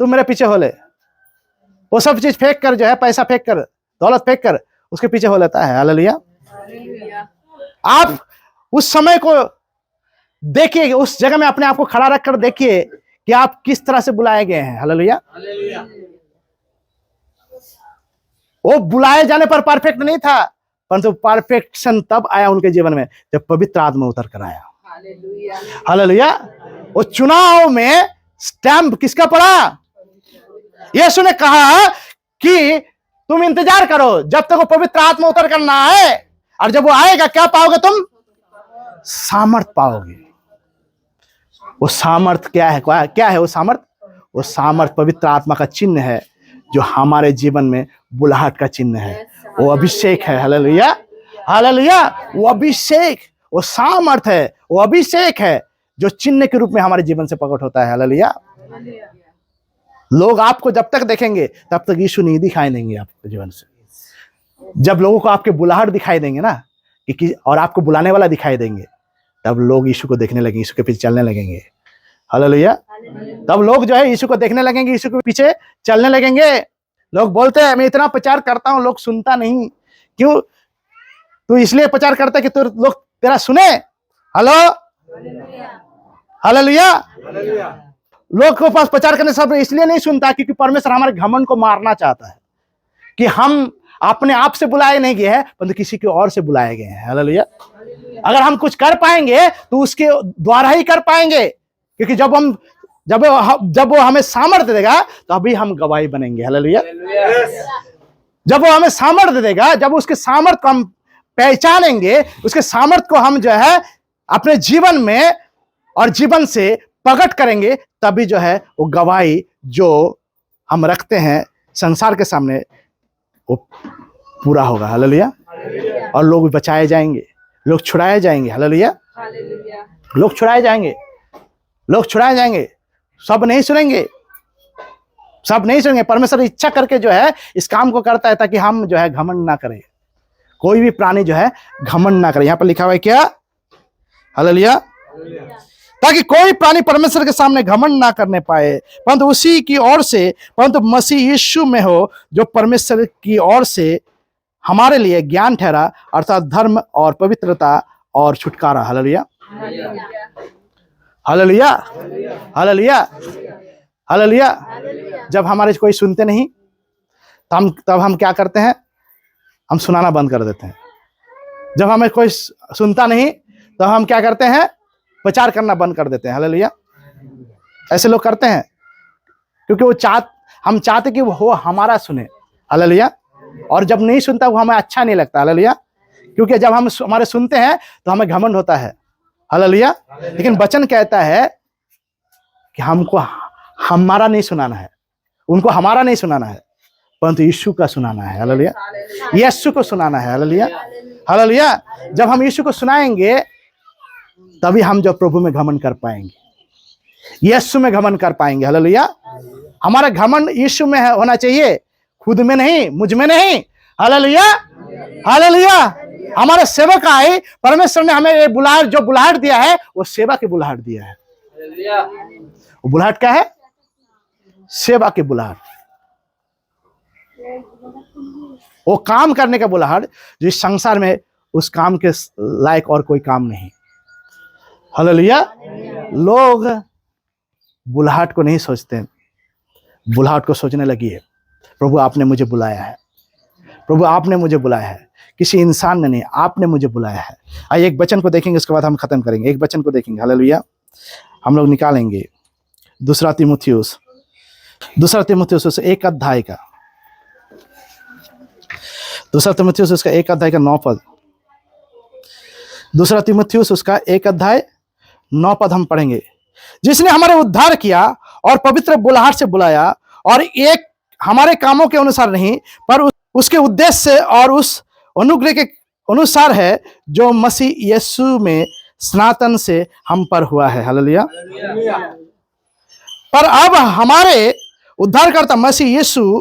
S1: तुम मेरे पीछे हो ले। वो सब चीज फेंक कर, जो है पैसा फेंक कर, दौलत फेंक कर उसके पीछे हो लेता है। हालेलुया। आप उस समय को देखिए, उस जगह में अपने आप को खड़ा रखकर देखिए कि आप किस तरह से बुलाए गए हैं। हालेलुया। वो बुलाए जाने पर परफेक्ट नहीं था, परंतु परफेक्शन तब आया उनके जीवन में जब पवित्र आत्मा उतर कर आया। हालेलुया। वो चुनाव में स्टैंप किसका पड़ा? यीशु ने कहा कि तुम इंतजार करो जब तक वो पवित्र आत्मा उतर कर ना आए, और जब वो आएगा क्या पाओगे? तुम सामर्थ पाओगे। वो सामर्थ क्या है? क्या है वो सामर्थ? वो सामर्थ पवित्र आत्मा का चिन्ह है, जो हमारे जीवन में बुलाहट का चिन्ह है। वो अभिषेक है। Hallelujah, hallelujah. वो अभिषेक, वो सामर्थ है, वो अभिषेक है जो चिन्ह के रूप में हमारे जीवन से प्रकट होता है। हालेलुया। लोग आपको जब तक देखेंगे तब तक यीशु नहीं दिखाई देंगे आपके जीवन से। जब लोगों को आपके बुलाहट दिखाई देंगे ना, कि और आपको बुलाने वाला दिखाई देंगे, तब लोग यीशु को देखने लगेंगे, यीशु के पीछे चलने लगेंगे। हालेलुया। तब लोग जो है यीशु को देखने लगेंगे, यीशु के पीछे चलने लगेंगे। लोग बोलते हैं मैं इतना प्रचार करता हूं, लोग सुनता नहीं। क्यों? तू इसलिए प्रचार करता है कि तो लोग तेरा सुने। Hello, hallelujah. लोग के पास प्रचार करने सब इसलिए नहीं सुनता क्योंकि परमेश्वर हमारे घमंड को मारना चाहता है, कि हम अपने आप से बुलाए नहीं गए हैं, परंतु किसी के और से बुलाए गए हैं। हालेलुया। अगर हम कुछ कर पाएंगे तो उसके द्वारा ही कर पाएंगे, क्योंकि जब वो हमें सामर्थ्य देगा तो अभी हम गवाही बनेंगे। हालेलुया। जब वो हमें सामर्थ्य देगा, जब उसके सामर्थ्य को हम पहचानेंगे, उसके सामर्थ्य को हम जो है अपने जीवन में और जीवन से प्रकट करेंगे, तभी जो है वो गवाही जो हम रखते हैं संसार के सामने वो पूरा होगा। हालेलुया। और लोग बचाए जाएंगे, लोग छुड़ाए जाएंगे। हालेलुया। लोग छुड़ाए जाएंगे, लोग छुड़ाए जाएंगे। सब नहीं सुनेंगे, सब नहीं सुनेंगे। परमेश्वर इच्छा करके जो है इस काम को करता है ताकि हम जो है घमंड ना करें, कोई भी प्राणी जो है घमंड ना करे। यहां पर लिखा हुआ है क्या? हालेलुया। ताकि कोई प्राणी परमेश्वर के सामने घमंड ना करने पाए, परंतु उसी की ओर से, परंतु मसीह यीशु में हो, जो परमेश्वर की ओर से हमारे लिए ज्ञान ठहरा, अर्थात धर्म और पवित्रता और छुटकारा। Hallelujah, hallelujah, hallelujah, hallelujah. जब हमारे कोई सुनते नहीं तब हम क्या करते हैं? हम सुनाना बंद कर देते हैं। जब हमें कोई सुनता नहीं तो हम क्या करते हैं? प्रचार करना बंद कर देते हैं। हालेलुया। ऐसे लोग करते हैं क्योंकि हम चाहते कि वो हमारा सुने। हालेलुया। और जब नहीं सुनता वो हमें अच्छा नहीं लगता। हालेलुया। क्योंकि जब हम हमारे सुनते हैं तो हमें घमंड होता है। हालेलुया। लेकिन वचन कहता है कि हमको हमारा नहीं सुनाना है, उनको हमारा नहीं सुनाना है, परंतु यीशु का सुनाना है। हालेलुया। यीशु को सुनाना है। Hallelujah, hallelujah. जब हम यीशु को सुनाएंगे तभी हम जो प्रभु में घमंड कर पाएंगे, यीशु में घमंड कर पाएंगे। हालेलुया। हमारा घमंड यीशु में होना चाहिए, खुद में नहीं, मुझ में नहीं। Hallelujah, hallelujah. हमारे सेवक आए, परमेश्वर ने हमें ये बुलाहट दिया है, वो सेवा की बुलाहट दिया है। वो बुलाहट क्या है? सेवा की बुलाहट, वो काम करने का बुलाहट जो इस संसार में उस काम के लायक और कोई काम नहीं। हालेलुया। लोग बुलाहट को नहीं सोचते, बुलाहट को सोचने लगी है। प्रभु आपने मुझे बुलाया है, प्रभु आपने मुझे बुलाया है, किसी इंसान ने नहीं, आपने मुझे बुलाया है। आइए एक वचन को देखेंगे, उसके बाद हम खत्म करेंगे। एक वचन को देखेंगे। हालेलुया। हम लोग निकालेंगे दूसरा तीमुथियुस उस एक अध्याय का, दूसरा तीमुथियुस उसका एक अध्याय का 9 पद। दूसरा तीमुथियुस उसका एक अध्याय 9 पद हम पढ़ेंगे। जिसने हमारे उद्धार किया और पवित्र बुलाहट से बुलाया, और एक हमारे कामों के अनुसार नहीं, पर उसके उद्देश्य से और उस अनुग्रह के अनुसार है, जो मसीह यीशु में सनातन से हम पर हुआ है। हालेलुया। पर अब हमारे उद्धारकर्ता मसीह यीशु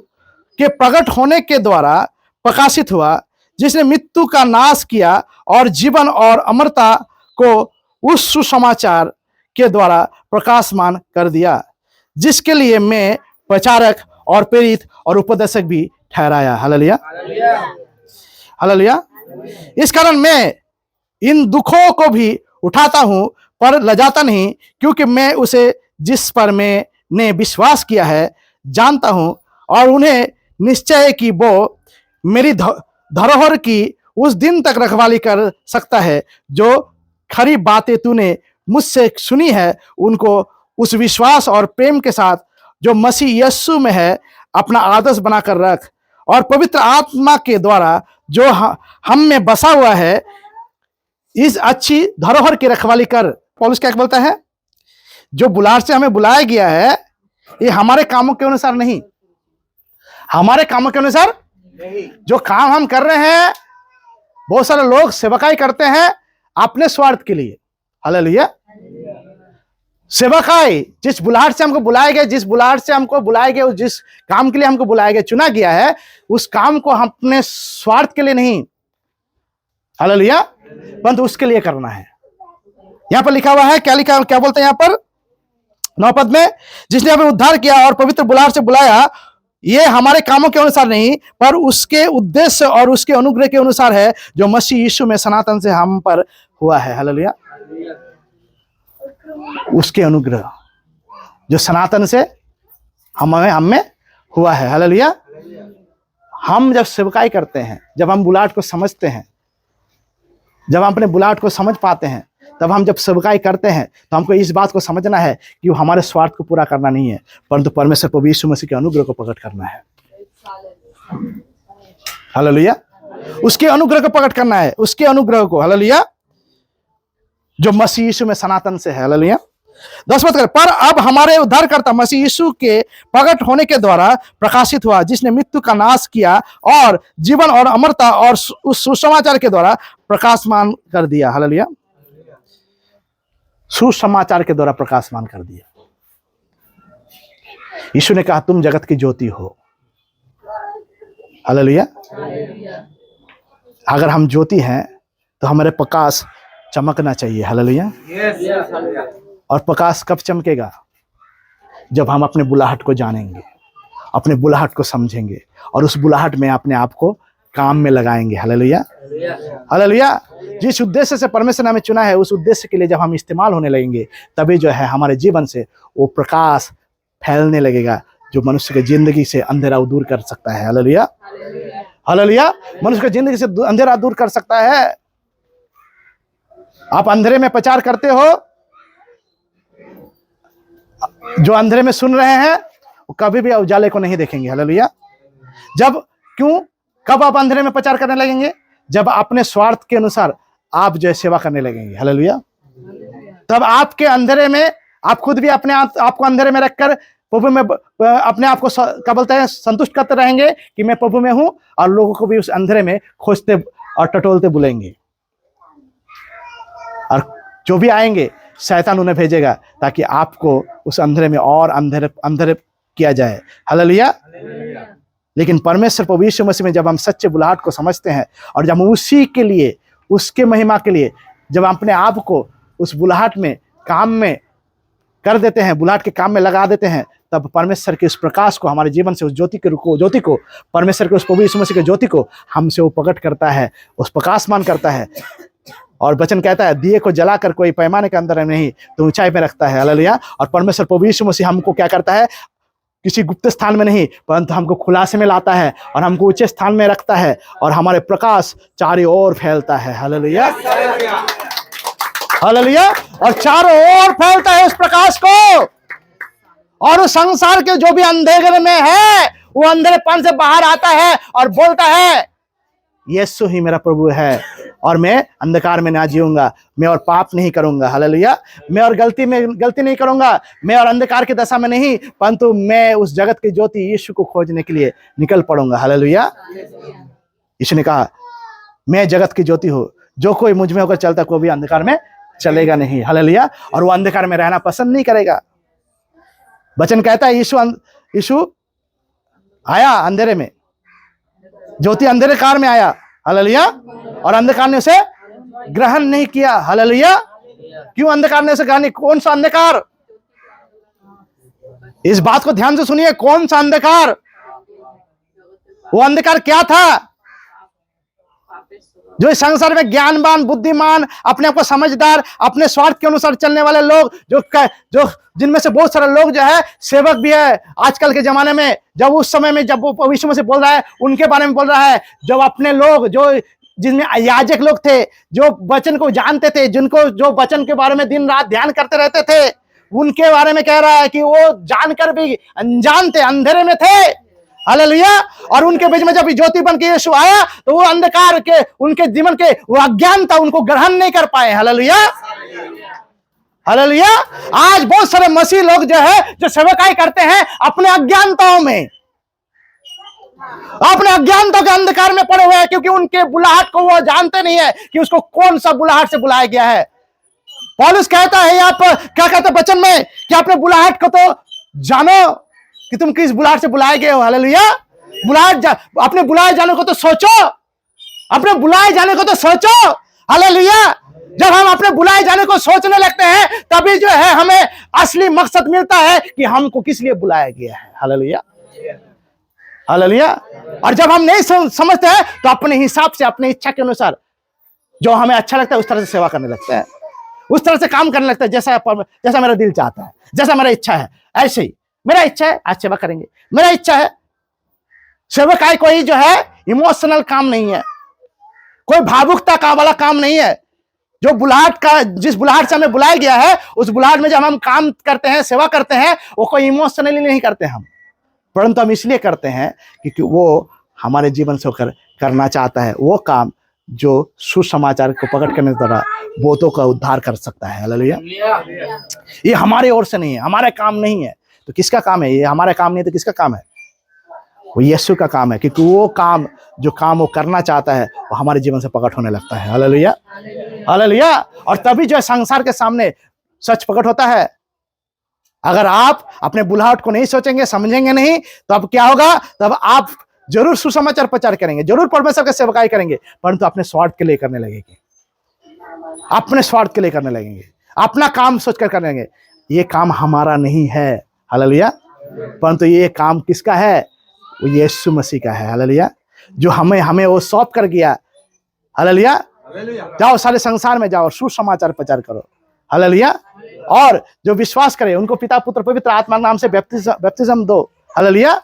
S1: के प्रकट होने के द्वारा प्रकाशित हुआ, जिसने मृत्यु का नाश किया और जीवन और अमरता को उस सुसमाचार के द्वारा प्रकाशमान कर दिया, जिसके लिए मैं प्रचारक और प्रेरित और उपदेशक भी ठहराया। Hallelujah, hallelujah. इस कारण मैं इन दुखों को भी उठाता हूं, पर लजाता नहीं, क्योंकि मैं उसे जिस पर मैंने विश्वास किया है जानता हूं, और उन्हें निश्चय है कि वो मेरी धरोहर की उस दिन तक रखवाली कर सकता है। जो खरी बातें तूने मुझसे सुनी है, उनको उस विश्वास और प्रेम के साथ जो मसीह यीशु में है अपना आदर्श बनाकर रख, और पवित्र आत्मा के द्वारा जो हम में बसा हुआ है, इस अच्छी धरोहर की रखवाली कर। पौलुस क्या बोलता है? जो बुलाहट से हमें बुलाया गया है, ये हमारे कामों के अनुसार नहीं, हमारे कामों के अनुसार नहीं। जो काम हम कर रहे हैं, बहुत सारे लोग सेवकाई करते हैं अपने स्वार्थ के लिए। हालेलुया। सेवकाई जिस बुलाहट से हमको बुलाया गया, जिस बुलाहट से हमको बुलाया गया, जिस काम के लिए हमको बुलाया गया, चुना गया है, उस काम को हम अपने स्वार्थ के लिए नहीं, हालेलुया, परंतु उसके लिए करना है। यहां पर लिखा हुआ है, क्या लिखा, क्या बोलते हैं यहां पर 9 पद में? जिसने हमें उद्धार किया और पवित्र बुलाहट से बुलाया, ये हमारे कामों के अनुसार नहीं, पर उसके उद्देश्य और उसके अनुग्रह के अनुसार है, जो मसीह यीशु में सनातन से हम पर हुआ है। हालेलुया। उसके अनुग्रह जो सनातन से हम में हुआ है। हालेलुया। हम जब सेवकाई करते हैं, जब हम बुलाहट को समझते हैं, जब हम अपने बुलाहट को समझ पाते हैं, तब हम जब सेवकाई करते हैं तो हमको इस बात को समझना है कि वो हमारे स्वार्थ को पूरा करना नहीं है, परंतु परमेश्वर प्रभु यीशु मसीह के अनुग्रह को प्रकट करना है। हालेलुया। उसके अनुग्रह को प्रकट करना है, उसके अनुग्रह को। हालेलुया। जो मसीह यीशु में सनातन से है। हालेलुया। 10 पद कर, पर अब हमारे उद्धारकर्ता मसीह यीशु के प्रकट होने के द्वारा प्रकाशित हुआ, जिसने मृत्यु का नाश किया और जीवन और अमरता और उस सुसमाचार के द्वारा प्रकाशमान कर दिया। हालेलुया। सुसमाचार के द्वारा प्रकाशमान कर दिया। यीशु ने कहा तुम जगत की ज्योति हो। हालेलुया। अगर हम ज्योति हैं तो हमारे प्रकाश चमकना चाहिए। हालेलुया। और प्रकाश कब चमकेगा? जब हम अपने बुलाहट को जानेंगे, अपने बुलाहट को समझेंगे और उस बुलाहट में अपने आप को काम में लगाएंगे। हालेलुया। हालेलुया। जिस उद्देश्य से परमेश्वर ने हमें चुना है उस उद्देश्य के लिए जब हम इस्तेमाल होने लगेंगे तभी जो है हमारे जीवन से वो प्रकाश फैलने लगेगा जो मनुष्य की जिंदगी से अंधेरा दूर कर सकता है। हालेलुया। हालेलुया। मनुष्य की जिंदगी से अंधेरा दूर कर सकता है। आप अंधेरे में प्रचार करते हो, जो अंधेरे में सुन रहे हैं वो कभी भी उजाले को नहीं देखेंगे। हालेलुया। कब आप अंधेरे में प्रचार करने लगेंगे? जब अपने स्वार्थ के अनुसार आप जो है सेवा करने लगेंगे। हालेलुया। तब आपके अंधेरे में आप खुद भी अपने आपको अंधेरे में रखकर प्रभु में अपने आप को क्या बोलते हैं संतुष्ट करते रहेंगे कि मैं प्रभु में हूं, और लोगों को भी उस अंधेरे में खोजते और टटोलते बुलाएंगे। और जो भी आएंगे शैतान उन्हें भेजेगा ताकि आपको उस अंधेरे में और अंधेरे किया जाए। हालेलुया। लेकिन परमेश्वर प्रभु यीशु मसीह में जब हम सच्चे बुलाहट को समझते हैं और जब हम उसी के लिए, उसके महिमा के लिए जब अपने आप को उस बुलाहट में काम में कर देते हैं, बुलाहट के काम में लगा देते हैं, तब परमेश्वर के उस प्रकाश को हमारे जीवन से उस ज्योति को परमेश्वर के उस प्रभु यीशु मसीह के ज्योति को हमसे वो प्रकट करता है, उस प्रकाशमान करता है। और वचन कहता है दिए को जलाकर कोई पैमाने के अंदर नहीं तो ऊंचाई में रखता है। हालेलुया। और परमेश्वर प्रभु यीशु मसीह हमको क्या करता है? किसी गुप्त स्थान में नहीं परंतु हमको खुलासे में लाता है और हमको ऊंचे स्थान में रखता है और हमारे प्रकाश चारों ओर फैलता है। हालेलुया। हालेलुया। और चारों ओर फैलता है उस प्रकाश को, और उस संसार के जो भी अंधेरे में है वो अंधेरेपन से बाहर आता है और बोलता है यीशु ही मेरा प्रभु है और मैं अंधकार में ना जीऊंगा, मैं और पाप नहीं करूंगा। हालेलुया। मैं और गलती नहीं करूंगा, मैं और अंधकार की दशा में नहीं, परंतु मैं उस जगत की ज्योति यीशु को खोजने के लिए निकल पड़ूंगा। हालेलुया। यीशु ने कहा मैं जगत की ज्योति हूं, जो कोई मुझ में होकर चलता कोई भी अंधकार में चलेगा नहीं। हालेलुया। और वो अंधकार में रहना पसंद नहीं करेगा। वचन कहता है यीशु आया अंधेरे में, ज्योति अंधकार में आया। हालेलुया। और अंधकार ने उसे ग्रहण नहीं किया। हालेलुया। क्यों अंधकार ने उसे ग्रहण नहीं? कौन सा अंधकार? इस बात को ध्यान से सुनिए, कौन सा अंधकार? वो अंधकार क्या था? जो इस संसार में ज्ञानवान, बुद्धिमान, अपने आप को समझदार, अपने स्वार्थ के अनुसार चलने वाले लोग, जो जिनमें से बहुत सारे लोग जो है सेवक भी है आजकल के जमाने में, जब उस समय में जब वो विश्व में से बोल रहा है उनके बारे में बोल रहा है। जब अपने लोग जो जिनमें याजक लोग थे, जो वचन को जानते थे, जिनको जो वचन के बारे में दिन रात ध्यान करते रहते थे, उनके बारे में कह रहा है कि वो जानकर भी अनजान थे, अंधेरे में थे। हालेलुया। और उनके बीच में जब ज्योति बन के यीशु आया तो वो अंधकार के उनके जीवन के वो अज्ञानता उनको ग्रहण नहीं कर पाए। हालेलुया। हालेलुया। आज बहुत सारे मसीह लोग जो है जो सेवकाई करते हैं अपने अज्ञानताओं में, अपने अज्ञानता के अंधकार में पड़े हुए हैं, क्योंकि उनके बुलाहट को वो जानते नहीं है कि उसको कौन सा बुलाहट से बुलाया गया है। पौलुस कहता है आप क्या कहते हैं वचन में कि अपने बुलाहट को तो जानो कि तुम किस बुलाहट से बुलाए गए हो। हालेलुया। अपने बुलाए जाने को तो सोचो, अपने बुलाए जाने को तो सोचो। हालेलुया। जब हम अपने बुलाए जाने को सोचने लगते हैं तभी जो है हमें असली मकसद मिलता है कि हमको किस लिए बुलाया गया है। हालेलुया। हालेलुया। और जब हम नहीं समझते हैं तो अपने हिसाब से, अपने इच्छा के अनुसार जो हमें अच्छा लगता है उस तरह से सेवा करने लगता है, उस तरह से काम करने लगता है जैसा मेरा दिल चाहता है, जैसा मेरा इच्छा है। ऐसे ही मेरा इच्छा है आज सेवा करेंगे, मेरा इच्छा है। सेवकाई कोई जो है इमोशनल काम नहीं है, कोई भावुकता का वाला काम नहीं है। जो बुलाहट का, जिस बुलाहट से हमें बुलाया गया है उस बुलाहट में जब हम काम करते हैं, सेवा करते हैं, वो कोई इमोशनली नहीं करते हम, परंतु हम इसलिए करते हैं क्योंकि वो हमारे जीवन से होकर करना चाहता है वो काम जो सुसमाचार को प्रकट करने द्वारा बहुतों का उद्धार कर सकता है। हालेलुया। ये हमारे ओर से नहीं है, हमारा काम नहीं है। तो किसका काम है? ये हमारा काम नहीं है तो किसका काम है? वो यीशु का काम है, क्योंकि वो काम जो काम वो करना चाहता है वो हमारे जीवन से प्रकट होने लगता है। हालेलुया। हालेलुया। और तभी जो संसार के सामने सच प्रकट होता है। अगर आप अपने बुलाहट को नहीं सोचेंगे, समझेंगे नहीं, तो अब क्या होगा? तब आप जरूर सुसमाचार प्रचार करेंगे, जरूर परमेश्वर की सेवकाई करेंगे, परंतु अपने स्वार्थ के लिए करने लगेंगे, अपने स्वार्थ के लिए करने लगेंगे, अपना काम सोचकर करने लगेंगे। ये काम हमारा नहीं है, हालेलुया, परंतु ये काम किसका है? वो यीशु मसीह का है, हालेलुया, जो हमें वो सौंप कर गया, हालेलुया। जाओ सारे संसार में जाओ, सुसमाचार प्रचार करो, हालेलुया, और जो विश्वास करे उनको पिता पुत्र पवित्र आत्मा नाम से बैप्टिज्म दो, हालेलुया,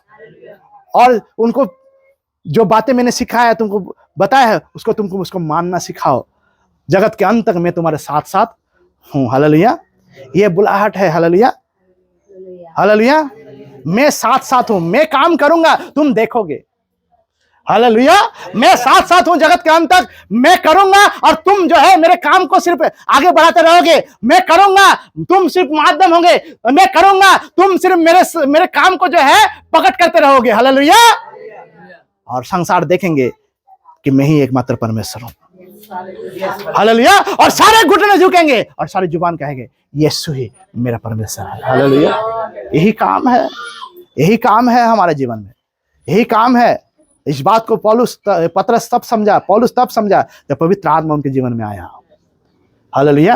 S1: और उनको जो बातें मैंने सिखाया, तुमको बताया है, तुमको उसको मानना सिखाओ। जगत के अंत तक मैं तुम्हारे साथ साथ हूं, हालेलुया। ये बुलाहट है, हालेलुया, हालेलुया। मैं साथ साथ हूं, मैं काम करूंगा, तुम देखोगे, हालेलुया। मैं साथ साथ हूं जगत के अंत तक, मैं करूंगा, और तुम जो है मेरे काम को सिर्फ आगे बढ़ाते रहोगे। मैं करूंगा, तुम सिर्फ माध्यम होंगे, मैं करूंगा, तुम सिर्फ मेरे काम को जो है प्रकट करते रहोगे, हालेलुया। और संसार देखेंगे कि मैं ही एकमात्र परमेश्वर हूं, हालेलुया। और सारे घुटने झुकेंगे और सारी जुबान कहेंगे यीशु ही मेरा परमेश्वर है, हालेलुया। यही काम है, यही काम है हमारे जीवन में, यही काम है। इस बात को पतरस तब समझा, पौलुस तब समझा जब पवित्र आत्मा उनके जीवन में आया, हालेलुया।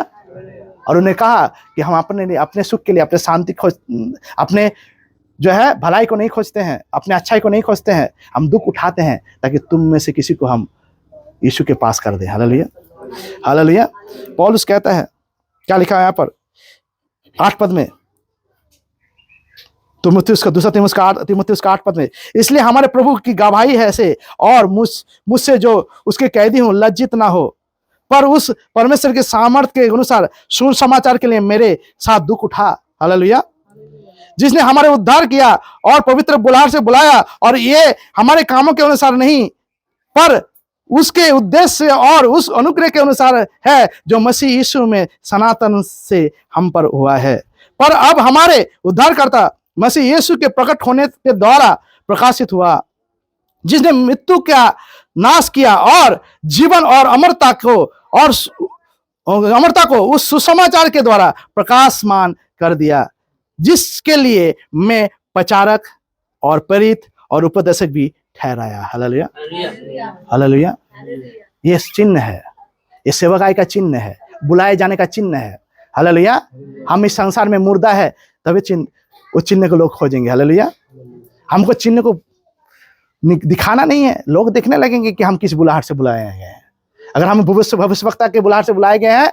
S1: और उन्हें कहा कि हम अपने सुख के लिए, अपने शांति अपने जो है भलाई को नहीं खोजते हैं, अपने अच्छाई को नहीं खोजते हैं, हम दुख उठाते हैं ताकि तुम में से किसी को हम यीशु के पास कर दें, हालेलुया, हालेलुया। पौलुस कहता है, क्या लिखा है यहाँ पर 8 पद में, तीमुथियुस का 8 पद में, इसलिए हमारे प्रभु की गवाही है ऐसे, और मुझसे जो उसके कैदी हूं लज्जित ना हो, पर उस परमेश्वर के सामर्थ्य के अनुसार सुसमाचार के लिए मेरे साथ दुख उठा, हालेलुया। जिसने हमारे उद्धार किया और पवित्र बुलाहट से बुलाया, और ये हमारे कामों के अनुसार नहीं, पर उसके उद्देश्य और उस अनुग्रह के अनुसार है जो मसीह यीशु में सनातन से हम पर हुआ है। पर अब हमारे उद्धारकर्ता मसीह यीशु के प्रकट होने के द्वारा प्रकाशित हुआ, जिसने मृत्यु का नाश किया और जीवन और अमरता को उस सुसमाचार के द्वारा प्रकाशमान कर दिया, जिसके लिए मैं प्रचारक और प्रेरित और उपदेशक भी ठहराया, हालेलुया, हालेलुया। ये चिन्ह है, ये सेवकाई का चिन्ह है, बुलाए जाने का चिन्ह है, हालेलुया। हम इस संसार में मुर्दा है, तभी उस चिन्ह को लोग खोजेंगे, हालेलुया। हमको चिन्ह को दिखाना नहीं है, लोग देखने लगेंगे कि हम किस बुलाहट से बुलाए गए हैं। अगर हम भविष्यवक्ता के बुलाहट से बुलाए गए हैं,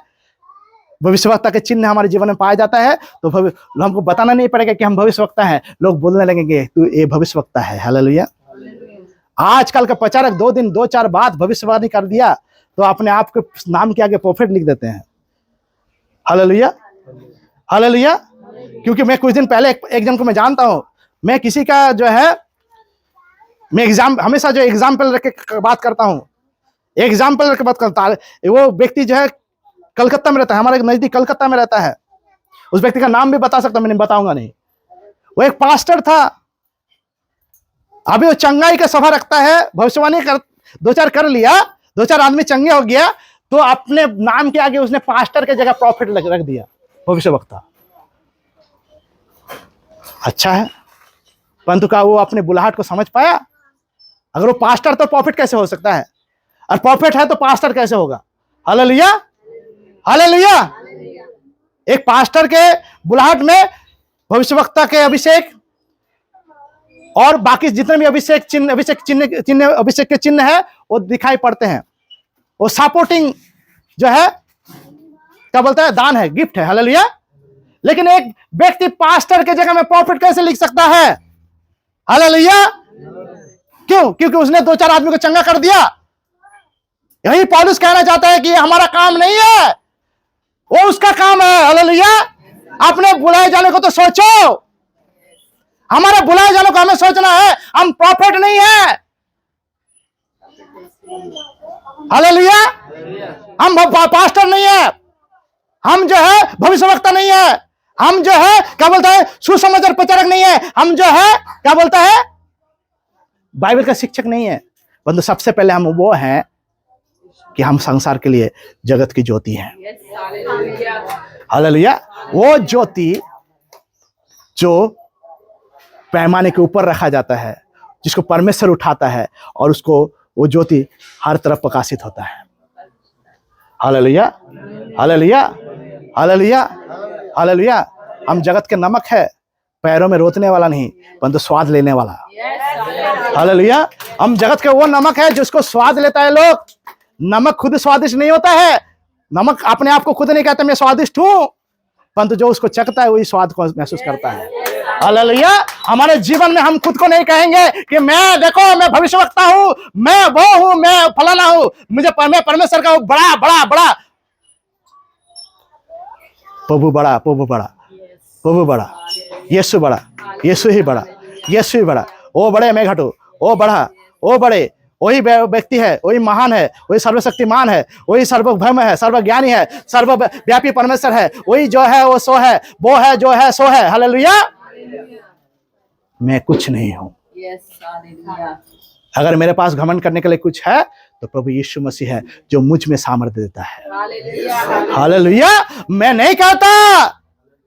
S1: भविष्यवक्ता के चिन्ह हमारे जीवन में पाया जाता है, तो हमको बताना नहीं पड़ेगा कि हम भविष्यवक्ता हैं, लोग बोलने लगेंगे तू ये भविष्यवक्ता है, हालेलुया। आजकल का प्रचारक 2 दिन 2-4 बात भविष्यवाणी कर दिया तो अपने आप के नाम के आगे प्रोफेट लिख देते हैं, हालेलुया, हालेलुया। क्योंकि मैं कुछ दिन पहले एक जन को मैं जानता हूं, मैं किसी का जो है, मैं हमेशा जो एग्जाम्पल रख के बात करता हूं, एग्जाम्पल रख के बात करता है। वो व्यक्ति जो है कलकत्ता में रहता है, हमारे नजदीक कलकत्ता में रहता है। उस व्यक्ति का नाम भी बता सकता, मैंने बताऊंगा नहीं। वो एक पास्टर था, अभी वो चंगाई का सभा रखता है, भविष्यवाणी 2-4 कर लिया, 2-4 आदमी चंगे हो गया, तो अपने नाम के आगे उसने पास्टर के जगह प्रॉफिट रख दिया, भविष्यवक्ता। अच्छा है, परंतु का वो अपने बुलाहट को समझ पाया? अगर वो पास्टर तो प्रॉफिट कैसे हो सकता है, और प्रॉफिट है तो पास्टर कैसे होगा, हालेलुया, हालेलुया। एक पास्टर के बुलाहट में भविष्यवक्ता के अभिषेक और बाकी जितने भी अभिषेक के चिन्ह है वो दिखाई पड़ते हैं। वो सपोर्टिंग जो है क्या बोलता है, दान है, गिफ्ट है, हालेलुया। लेकिन एक व्यक्ति पास्टर के जगह में प्रॉफिट कैसे लिख सकता है, हालेलुया? क्यों? क्योंकि उसने 2-4 आदमी को चंगा कर दिया। यही पौलुस कहना चाहता है कि ये हमारा काम नहीं है, वो उसका काम है, हालेलुया। अपने बुलाए जाने को तो सोचो, हमारे बुलाए जाने को हमें सोचना है। हम प्रॉफिट नहीं है, हालेलुया। हम पास्टर नहीं है, हम जो है भविष्यवक्ता नहीं है, हम जो है क्या बोलता है सुसमाचार प्रचारक नहीं है, हम जो है क्या बोलता है बाइबल का शिक्षक नहीं है। परंतु सबसे पहले हम वो हैं कि हम संसार के लिए जगत की ज्योति हैं, हालेलुया। वो ज्योति जो पैमाने के ऊपर रखा जाता है, जिसको परमेश्वर उठाता है और उसको वो ज्योति हर तरफ प्रकाशित होता है। Hallelujah, hallelujah, hallelujah, hallelujah. हम जगत के नमक है, पैरों में रोतने वाला नहीं परंतु स्वाद लेने वाला। हालेलुया। हम जगत के वो नमक है जिसको स्वाद लेता है लोग। नमक खुद स्वादिष्ट नहीं होता है। नमक अपने आप को खुद नहीं कहता मैं स्वादिष्ट हूं, परंतु जो उसको चखता है वही स्वाद को महसूस करता है। हालेलुया। हमारे जीवन में हम खुद को नहीं कहेंगे कि मैं देखो मैं भविष्यवक्ता हूं, मैं वो हूं, मैं फलाना हूं, मैं परमेश्वर का बड़ा बड़ा बड़ा। प्रभु बड़ा, प्रभु बड़ा, प्रभु बड़ा, यीशु बड़ा, यीशु ही बड़ा, यीशु ही बड़ा। ओ बड़े मैं घटू, ओ बड़ा, ओ बड़े, वही व्यक्ति है, वही महान है, वही सर्वशक्तिमान है, वही सर्वभौम है, सर्वज्ञानी है, सर्वव्यापी परमेश्वर है। वही जो है वो सो है, वो है जो है सो है। हालेलुया। मैं कुछ नहीं हूं। अगर मेरे पास घमंड करने के लिए कुछ है तो प्रभु यीशु मसीह है जो मुझ में सामर्थ्य देता है। हालेलुया। मैं नहीं कहता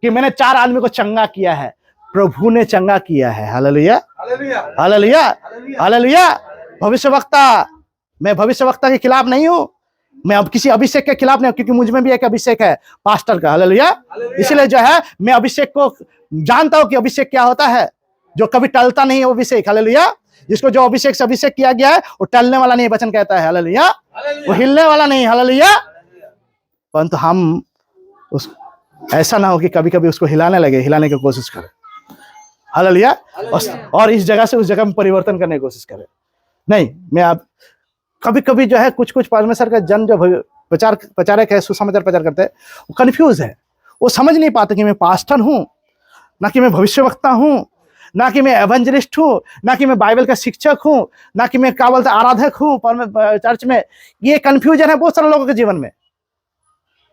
S1: कि मैंने 4 आदमी को चंगा किया है, प्रभु ने चंगा किया है। Hallelujah, hallelujah, hallelujah. भविष्यवक्ता, मैं भविष्यवक्ता के खिलाफ नहीं हूं, मैं अब किसी अभिषेक के खिलाफ नहीं हूं, क्योंकि मुझ में भी एक अभिषेक है पास्टर का। हालेलुया। इसलिए जो है मैं अभिषेक को जानता हूं कि अभिषेक क्या होता है, जो कभी टलता नहीं है वो अभिषेक। हालेलुया। जिसको जो अभिषेक से अभिषेक किया गया है वो टलने वाला नहीं, वचन कहता है। हालेलुया। वो हिलने वाला नहीं। हालेलुया। परंतु हम उस ऐसा ना हो कि कभी कभी उसको हिलाने लगे, हिलाने की कोशिश करें। हालेलुया। और इस जगह से उस जगह में परिवर्तन करने की कोशिश करें। नहीं, मैं आप कभी कभी जो है कुछ परमेश्वर का जन जो प्रचारक है, सुसमाचार प्रचार करते हैं, वो कंफ्यूज है। वो समझ नहीं पाते कि मैं पास्टर हूं, ना कि मैं भविष्यवक्ता हूं, ना कि मैं एवेंजलिस्ट हूं, ना कि मैं बाइबल का शिक्षक हूं, ना कि मैं क्या बोलते आराधक हूं चर्च में। ये कंफ्यूजन है बहुत सारे लोगों के जीवन में।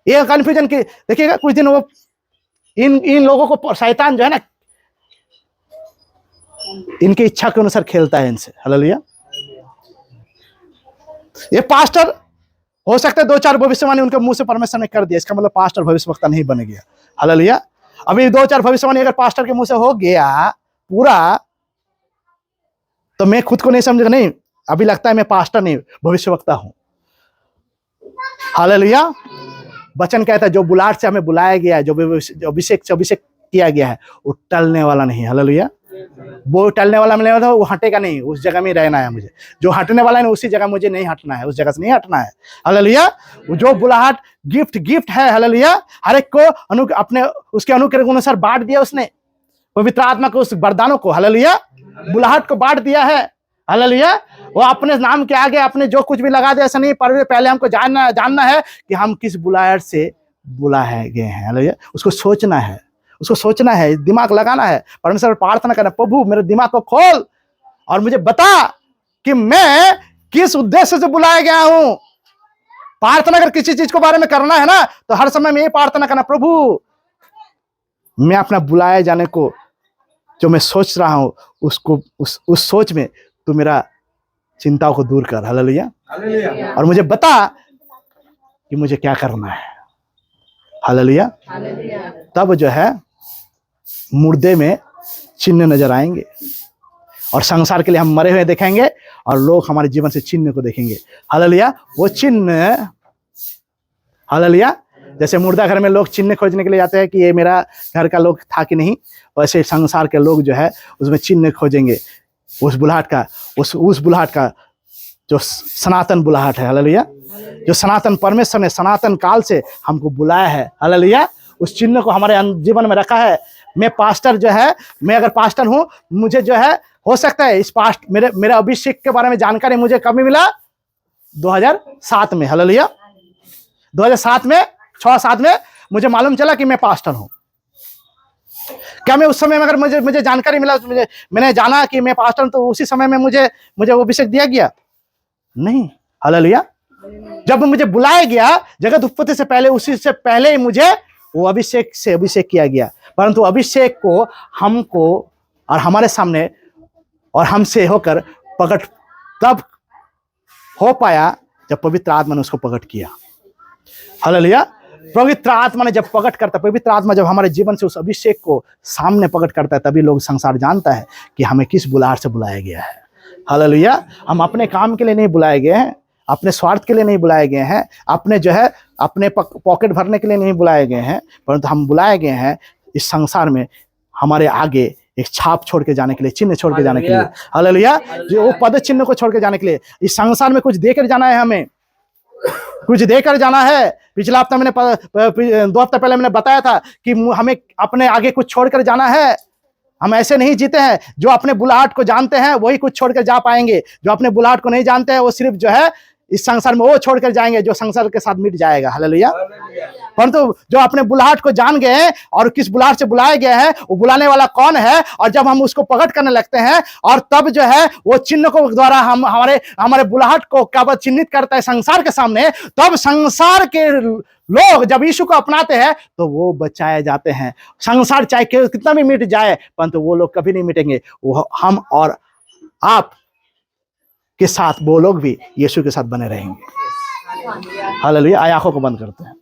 S1: ये कंफ्यूजन की देखिएगा, कुछ दिन वो इन लोगों को शैतान जो है ना इनकी इच्छा के अनुसार खेलता है इनसे। हालेलुया। ये पास्टर हो सकता है 2-4 भविष्यवाणी उनके मुंह से परमेश्वर ने कर दिया, इसका मतलब पास्टर भविष्यवक्ता नहीं बन गया। हालेलुया। अभी 2-4 भविष्यवाणी अगर पास्टर के मुंह से हो गया पूरा, तो मैं खुद को नहीं समझेगा, नहीं अभी लगता है मैं पास्टर नहीं भविष्यवक्ता हूं। हालेलुया। वचन कहता है जो बुलाहट से हमें बुलाया गया है, जो अभिषेक से अभिषेक किया गया है, वो टलने वाला नहीं। हालेलुया। वो टलने वाला नहीं होता, वो हटेगा नहीं, उस जगह में रहना है मुझे। जो हटने वाला है उसी जगह मुझे नहीं हटना है, उस जगह से नहीं हटना है। हालेलुया। जो बुलाहट गिफ्ट है। हालेलुया। हर एक को अपने उसके अनुग्रह के अनुसार बांट दिया उसने, पवित्र आत्मा को, उस वरदानों को। हालेलुया। बुलाहट को बांट दिया है। हालेलुया। वो अपने नाम के आगे अपने जो कुछ भी लगा दे ऐसा नहीं, पर पहले हमको जानना है कि हम किस बुलाहट से बुलाए गए हैं। हालेलुया। उसको सोचना है, उसको सोचना है, दिमाग लगाना है, परमेश्वर प्रार्थना करना, प्रभु मेरे दिमाग को खोल और मुझे बता कि मैं किस उद्देश्य से बुलाया गया हूं। प्रार्थना अगर किसी चीज के बारे में करना है ना तो हर समय में ये प्रार्थना करना, प्रभु मैं अपना बुलाए जाने को जो मैं सोच रहा हूं उसको उस सोच में तू मेरा चिंताओं को दूर कर। हालेलुया। और मुझे बता कि मुझे क्या करना है। हालेलुया। तब जो है मुर्दे में चिन्ह नजर आएंगे और संसार के लिए हम मरे हुए देखेंगे और लोग हमारे जीवन से चिन्ह को देखेंगे। हालेलुया। वो चिन्ह, हालेलुया, जैसे मुर्दा घर में लोग चिन्ह खोजने के लिए जाते हैं कि ये मेरा घर का लोग था कि नहीं, वैसे संसार के लोग जो है उसमें चिन्ह खोजेंगे उस बुलाहट का, उस बुलाहट का जो सनातन बुलाहट है। हालेलुया। जो सनातन परमेश्वर ने सनातन काल से हमको बुलाया है। हालेलुया। उस चिन्ह को हमारे जीवन में रखा है। मैं पास्टर जो है, मैं अगर पास्टर हूं, मुझे जो है हो सकता है इस मेरे अभिषेक के बारे में जानकारी मुझे कब मिला? 2007 में। हालेलुया। 2007 में 6-7 में मुझे मालूम चला कि मैं पास्टर हूं। क्या मैं उस समय में अगर मुझे जानकारी मिला, मैंने जाना कि मैं पास्टर हूं, तो उसी समय में मुझे वो अभिषेक दिया गया? नहीं। हालेलुया। जब मुझे बुलाया गया जगत उत्पत्ति से पहले, उसी से पहले ही मुझे वो अभिषेक से अभिषेक किया गया, परंतु अभिषेक को हमको और हमारे सामने और हमसे होकर प्रकट तब हो पाया जब पवित्र आत्मा ने उसको प्रकट किया। हालेलुया। पवित्र आत्मा ने जब प्रकट करता है, पवित्र आत्मा जब हमारे जीवन से उस अभिषेक को सामने प्रकट करता है, तभी लोग संसार जानता है कि हमें किस बुलाहट से बुलाया गया है। हालेलुया। हम अपने काम के लिए नहीं बुलाए गए हैं, अपने स्वार्थ के लिए नहीं बुलाए गए हैं, अपने जो है अपने पॉकेट भरने के लिए नहीं बुलाए गए हैं, परंतु हम बुलाए गए हैं इस संसार में हमारे आगे एक छाप छोड़ के जाने के लिए, चिन्ह छोड़ के जाने के लिए। हालेलुया। जो वो पद चिन्ह को छोड़ के जाने के लिए, इस संसार में कुछ देकर जाना है, हमें कुछ देकर जाना है। पिछला हफ्ता मैंने 2 हफ्ता पहले मैंने बताया था कि हमें अपने आगे कुछ छोड़कर जाना है। हम ऐसे नहीं जीते हैं। जो अपने बुलाहट को जानते हैं वही कुछ छोड़कर जा पाएंगे, जो अपने बुलाहट को नहीं जानते हैं वो सिर्फ जो है इस संसार में वो छोड़कर जाएंगे जो संसार के साथ मिट जाएगा। हालेलुया। परंतु जो अपने बुलाहट को जान गए हैं और किस बुलाहट से बुलाए गए हैं, वो बुलाने वाला कौन है, और जब हम उसको प्रकट करने लगते हैं और तब जो है वो चिन्ह को द्वारा हम हमारे बुलाहट को क्या चिन्हित करता है संसार के सामने, तब संसार के लोग जब यीशु को अपनाते हैं तो वो बचाए जाते हैं। संसार चाहे कितना भी मिट जाए, परंतु वो लोग कभी नहीं मिटेंगे। वो हम और आप के साथ वो लोग भी यीशु के साथ बने रहेंगे। हालेलुया। आय आंखों को बंद करते हैं,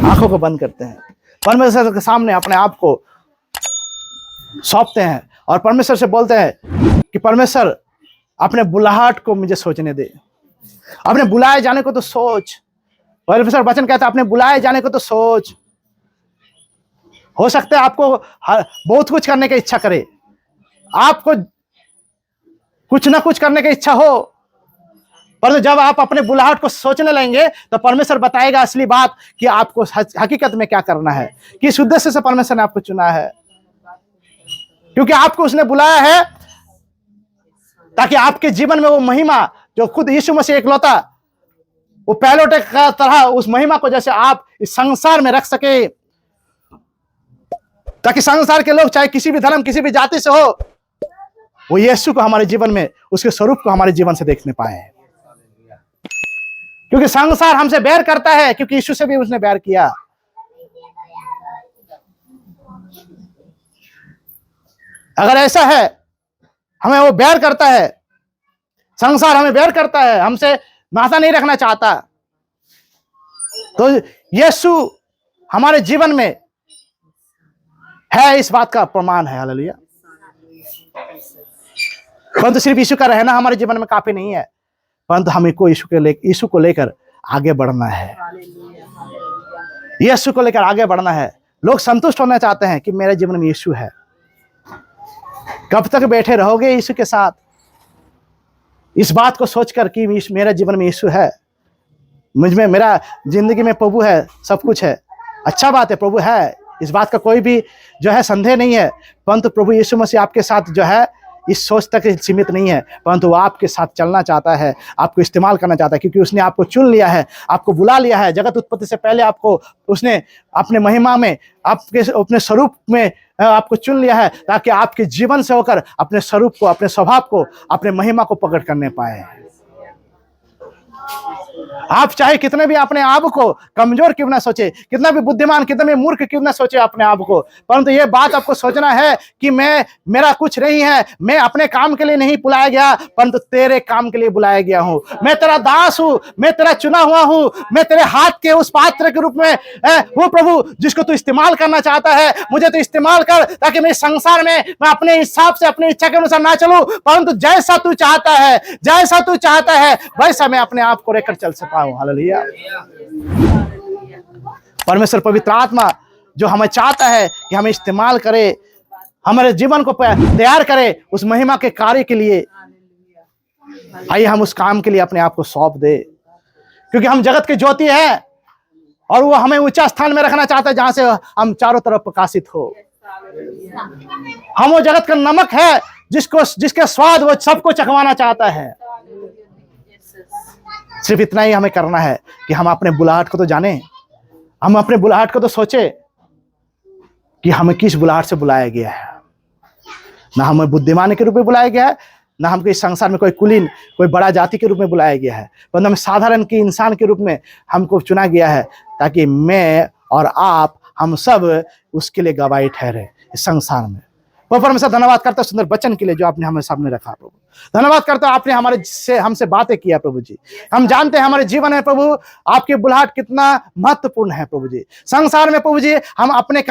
S1: आंखों को बंद करते हैं, परमेश्वर के सामने अपने आप को सौंपते हैं और परमेश्वर से बोलते हैं कि परमेश्वर अपने बुलाहट को मुझे सोचने दे, अपने बुलाए जाने को तो सोच। परमेश्वर वचन कहता है अपने बुलाए जाने को तो सोच। हो सकता है आपको बहुत कुछ करने की इच्छा करे, आपको कुछ ना कुछ करने की इच्छा हो, पर जब आप अपने बुलाहट को सोचने लगेंगे तो परमेश्वर बताएगा असली बात कि आपको हकीकत में क्या करना है, किस उद्देश्य से परमेश्वर ने आपको चुना है। क्योंकि आपको उसने बुलाया है ताकि आपके जीवन में वो महिमा जो खुद यीशु मसीह इकलौता वो पहलोटे का तरह उस महिमा को जैसे आप इस संसार में रख सके, ताकि संसार के लोग चाहे किसी भी धर्म किसी भी जाति से हो, वो यीशु को हमारे जीवन में, उसके स्वरूप को हमारे जीवन से देखने पाए। क्योंकि संसार हमसे बैर करता है, क्योंकि यीशु से भी उसने बैर किया। अगर ऐसा है, हमें वो बैर करता है, संसार हमें बैर करता है, हमसे नाता नहीं रखना चाहता, तो यीशु हमारे जीवन में है, इस बात का प्रमाण है। हालेलुया। परंतु सिर्फ यीशु का रहना हमारे जीवन में काफी नहीं है, परंतु हमें को यीशु को लेकर आगे बढ़ना है। यीशु को लेकर आगे बढ़ना है। लोग संतुष्ट होना चाहते हैं कि मेरे जीवन में यीशु है। कब तक बैठे रहोगे यीशु के साथ, इस बात को सोचकर कि मेरा जीवन में यीशु है, मुझ में, मेरा जिंदगी में प्रभु है, सब कुछ है। अच्छा बात है, प्रभु है, इस बात का कोई भी जो है संदेह नहीं है। परंतु प्रभु यीशु मसीह आपके साथ जो है इस सोच तक सीमित नहीं है, परंतु वो आपके साथ चलना चाहता है, आपको इस्तेमाल करना चाहता है, क्योंकि उसने आपको चुन लिया है, आपको बुला लिया है। जगत उत्पत्ति से पहले आपको उसने अपने महिमा में, आपके अपने स्वरूप में आपको चुन लिया है, ताकि आपके जीवन से होकर अपने स्वरूप को, अपने स्वभाव को, अपने महिमा को प्रकट करने पाए। आप चाहे कितने भी अपने आप को कमजोर क्यों ना सोचे, कितना भी बुद्धिमान, कितना भी मूर्ख क्यों ना सोचे अपने आप को, परंतु ये बात आपको सोचना है कि मेरा कुछ नहीं है, मैं अपने काम के लिए नहीं बुलाया गया, परंतु तेरे काम के लिए बुलाया गया हूं। मैं तेरा दास हूं, मैं तेरा चुना हुआ हूं, मैं तेरे हाथ के उस पात्र के रूप में वो प्रभु जिसको तू इस्तेमाल करना चाहता है, मुझे तो इस्तेमाल कर, ताकि मैं संसार में मैं अपने हिसाब से, अपनी इच्छा के अनुसार ना चलूं, परंतु जैसा तू चाहता है, जैसा तू चाहता है वैसा मैं अपने आप को लेकर चल सकता हूं। हालेलुया। परमेश्वर पवित्र आत्मा जो हमें चाहता है कि हमें इस्तेमाल करे, हमारे जीवन को तैयार करे उस महिमा के कार्य के लिए। आइए हम उस काम के लिए अपने आप को सौंप दे, क्योंकि हम जगत के ज्योति हैं और वो हमें ऊंचा स्थान में रखना चाहता है जहां से हम चारों तरफ प्रकाशित हो। हम वो जगत का नमक है जिसके स्वाद वो सबको चखवाना चाहता है। सिर्फ इतना ही हमें करना है कि हम अपने बुलाहट को तो जाने, हम अपने बुलाहट को तो सोचे कि हमें किस बुलाहट से बुलाया गया है। ना हमें बुद्धिमान के रूप में बुलाया गया है, ना हमको इस संसार में कोई कुलीन, कोई बड़ा जाति के रूप में बुलाया गया है, परंतु हमें साधारण की इंसान के रूप में हमको चुना गया है, ताकि मैं और आप, हम सब उसके लिए गवाही ठहरे इस संसार में। वो परमेश्वर धन्यवाद करता हूं सुंदर वचन के लिए जो आपने हमें सामने रखा प्रभु। धन्यवाद करता हूं आपने हमसे बातें किया प्रभु जी। हम जानते हैं हमारे जीवन में प्रभु आपकी बुलाहट कितना महत्वपूर्ण है प्रभु जी। संसार में प्रभु जी हम अपने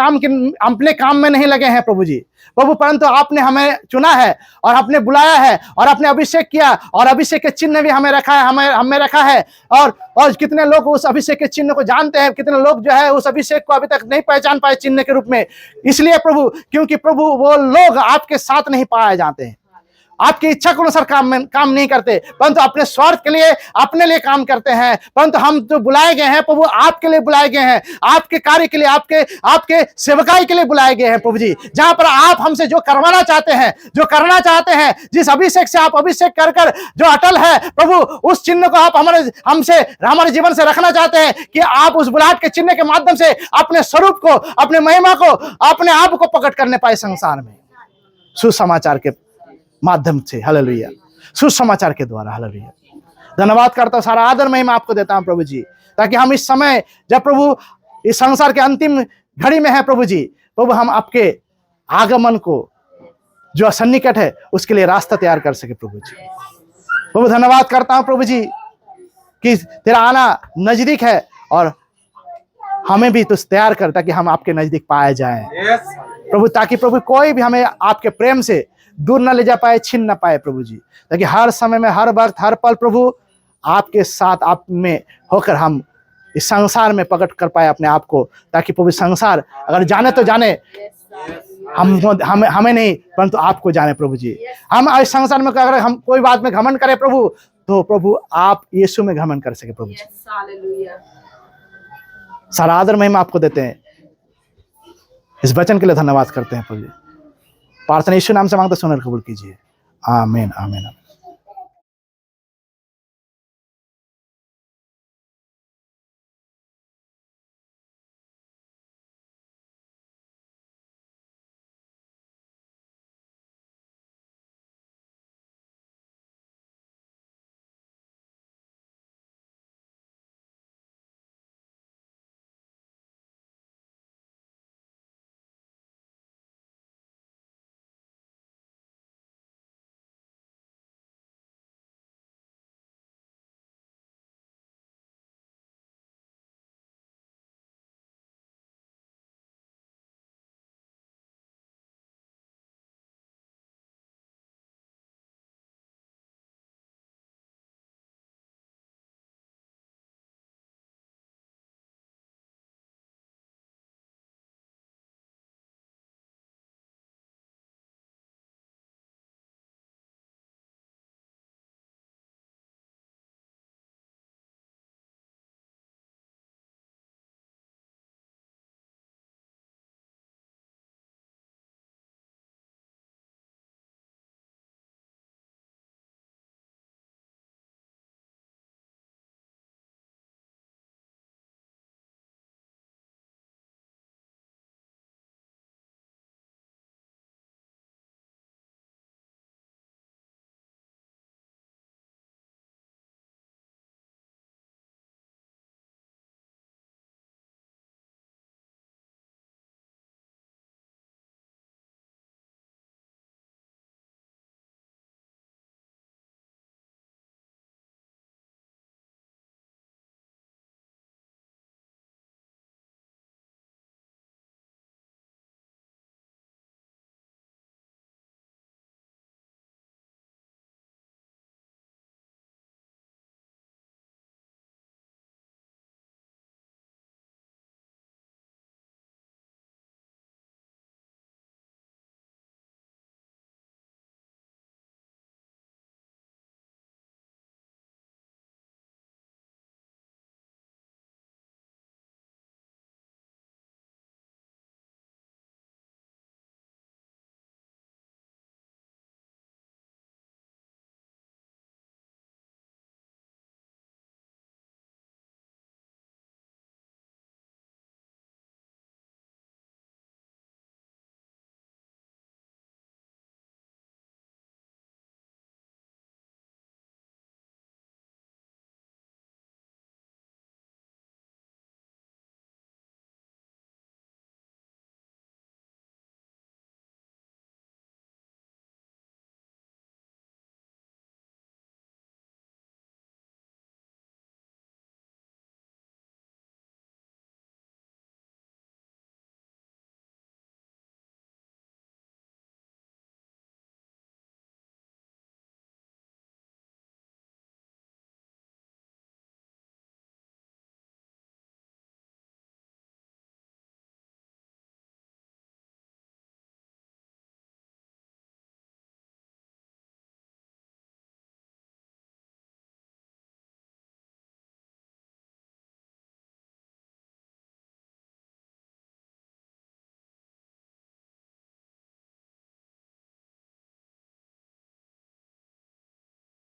S1: काम में नहीं लगे हैं प्रभु जी प्रभु, परंतु आपने हमें चुना है और आपने बुलाया है और आपने अभिषेक किया और अभिषेक के चिन्ह भी हमें रखा है, हमें रखा है। और कितने लोग उस अभिषेक के चिन्ह को जानते हैं, कितने लोग जो है उस अभिषेक को अभी तक नहीं पहचान पाए चिन्ह के रूप में। इसलिए प्रभु, क्योंकि प्रभु वो लोग आपके साथ नहीं पाए जाते हैं, आपकी इच्छा के अनुसार काम नहीं करते, परंतु अपने स्वार्थ के लिए अपने लिए काम करते हैं। परंतु हम जो बुलाए गए हैं प्रभु, आपके लिए बुलाए गए हैं, आपके कार्य के लिए, आपके सेवकाई के लिए बुलाए गए हैं प्रभु जी। जहां पर आप हमसे जो करवाना चाहते हैं, जो करना चाहते हैं, जिस अभिषेक से आप अभिषेक कर जो अटल है प्रभु, उस चिन्ह को आप हमारे जीवन से रखना चाहते हैं कि आप उस बुलाहट के चिन्ह के माध्यम से अपने स्वरूप को, अपने महिमा को, अपने आप को प्रकट करने पाए संसार में, सुसमाचार के माध्यम से। हालेलुया, सुसमाचार के द्वारा। हालेलुया, धन्यवाद करता हूं, सारा आदर महिमा आपको देता हूं प्रभु जी, ताकि हम इस समय जब प्रभु इस संसार के अंतिम घड़ी में है प्रभु जी, प्रभु हम आपके आगमन को जो सन्निकट है उसके लिए रास्ता तैयार कर सके प्रभु जी। प्रभु धन्यवाद करता हूं प्रभु जी कि तेरा आना नजदीक है और हमें भी तो तैयार कर ताकि हम आपके नजदीक पाए जाएं प्रभु, ताकि प्रभु कोई भी हमें आपके प्रेम से दूर न ले जा पाए, छीन न पाए प्रभु जी, ताकि हर समय में, हर वक्त, हर पल प्रभु आपके साथ, आप में होकर हम इस संसार में प्रकट कर पाए अपने आप को, ताकि प्रभु संसार अगर जाने तो जाने, हमें नहीं परंतु आपको जाने प्रभु जी। हम इस संसार में अगर हम कोई बात में घमंड करें प्रभु, तो प्रभु आप यीशु में घमंड कर सके प्रभु जी। सारा आदर महिमा आपको देते हैं, इस वचन के लिए धन्यवाद करते हैं प्रभु जी। प्रार्थना यीशु नाम से मांगते सुनकर कबूल कीजिए। आमीन, आमीन।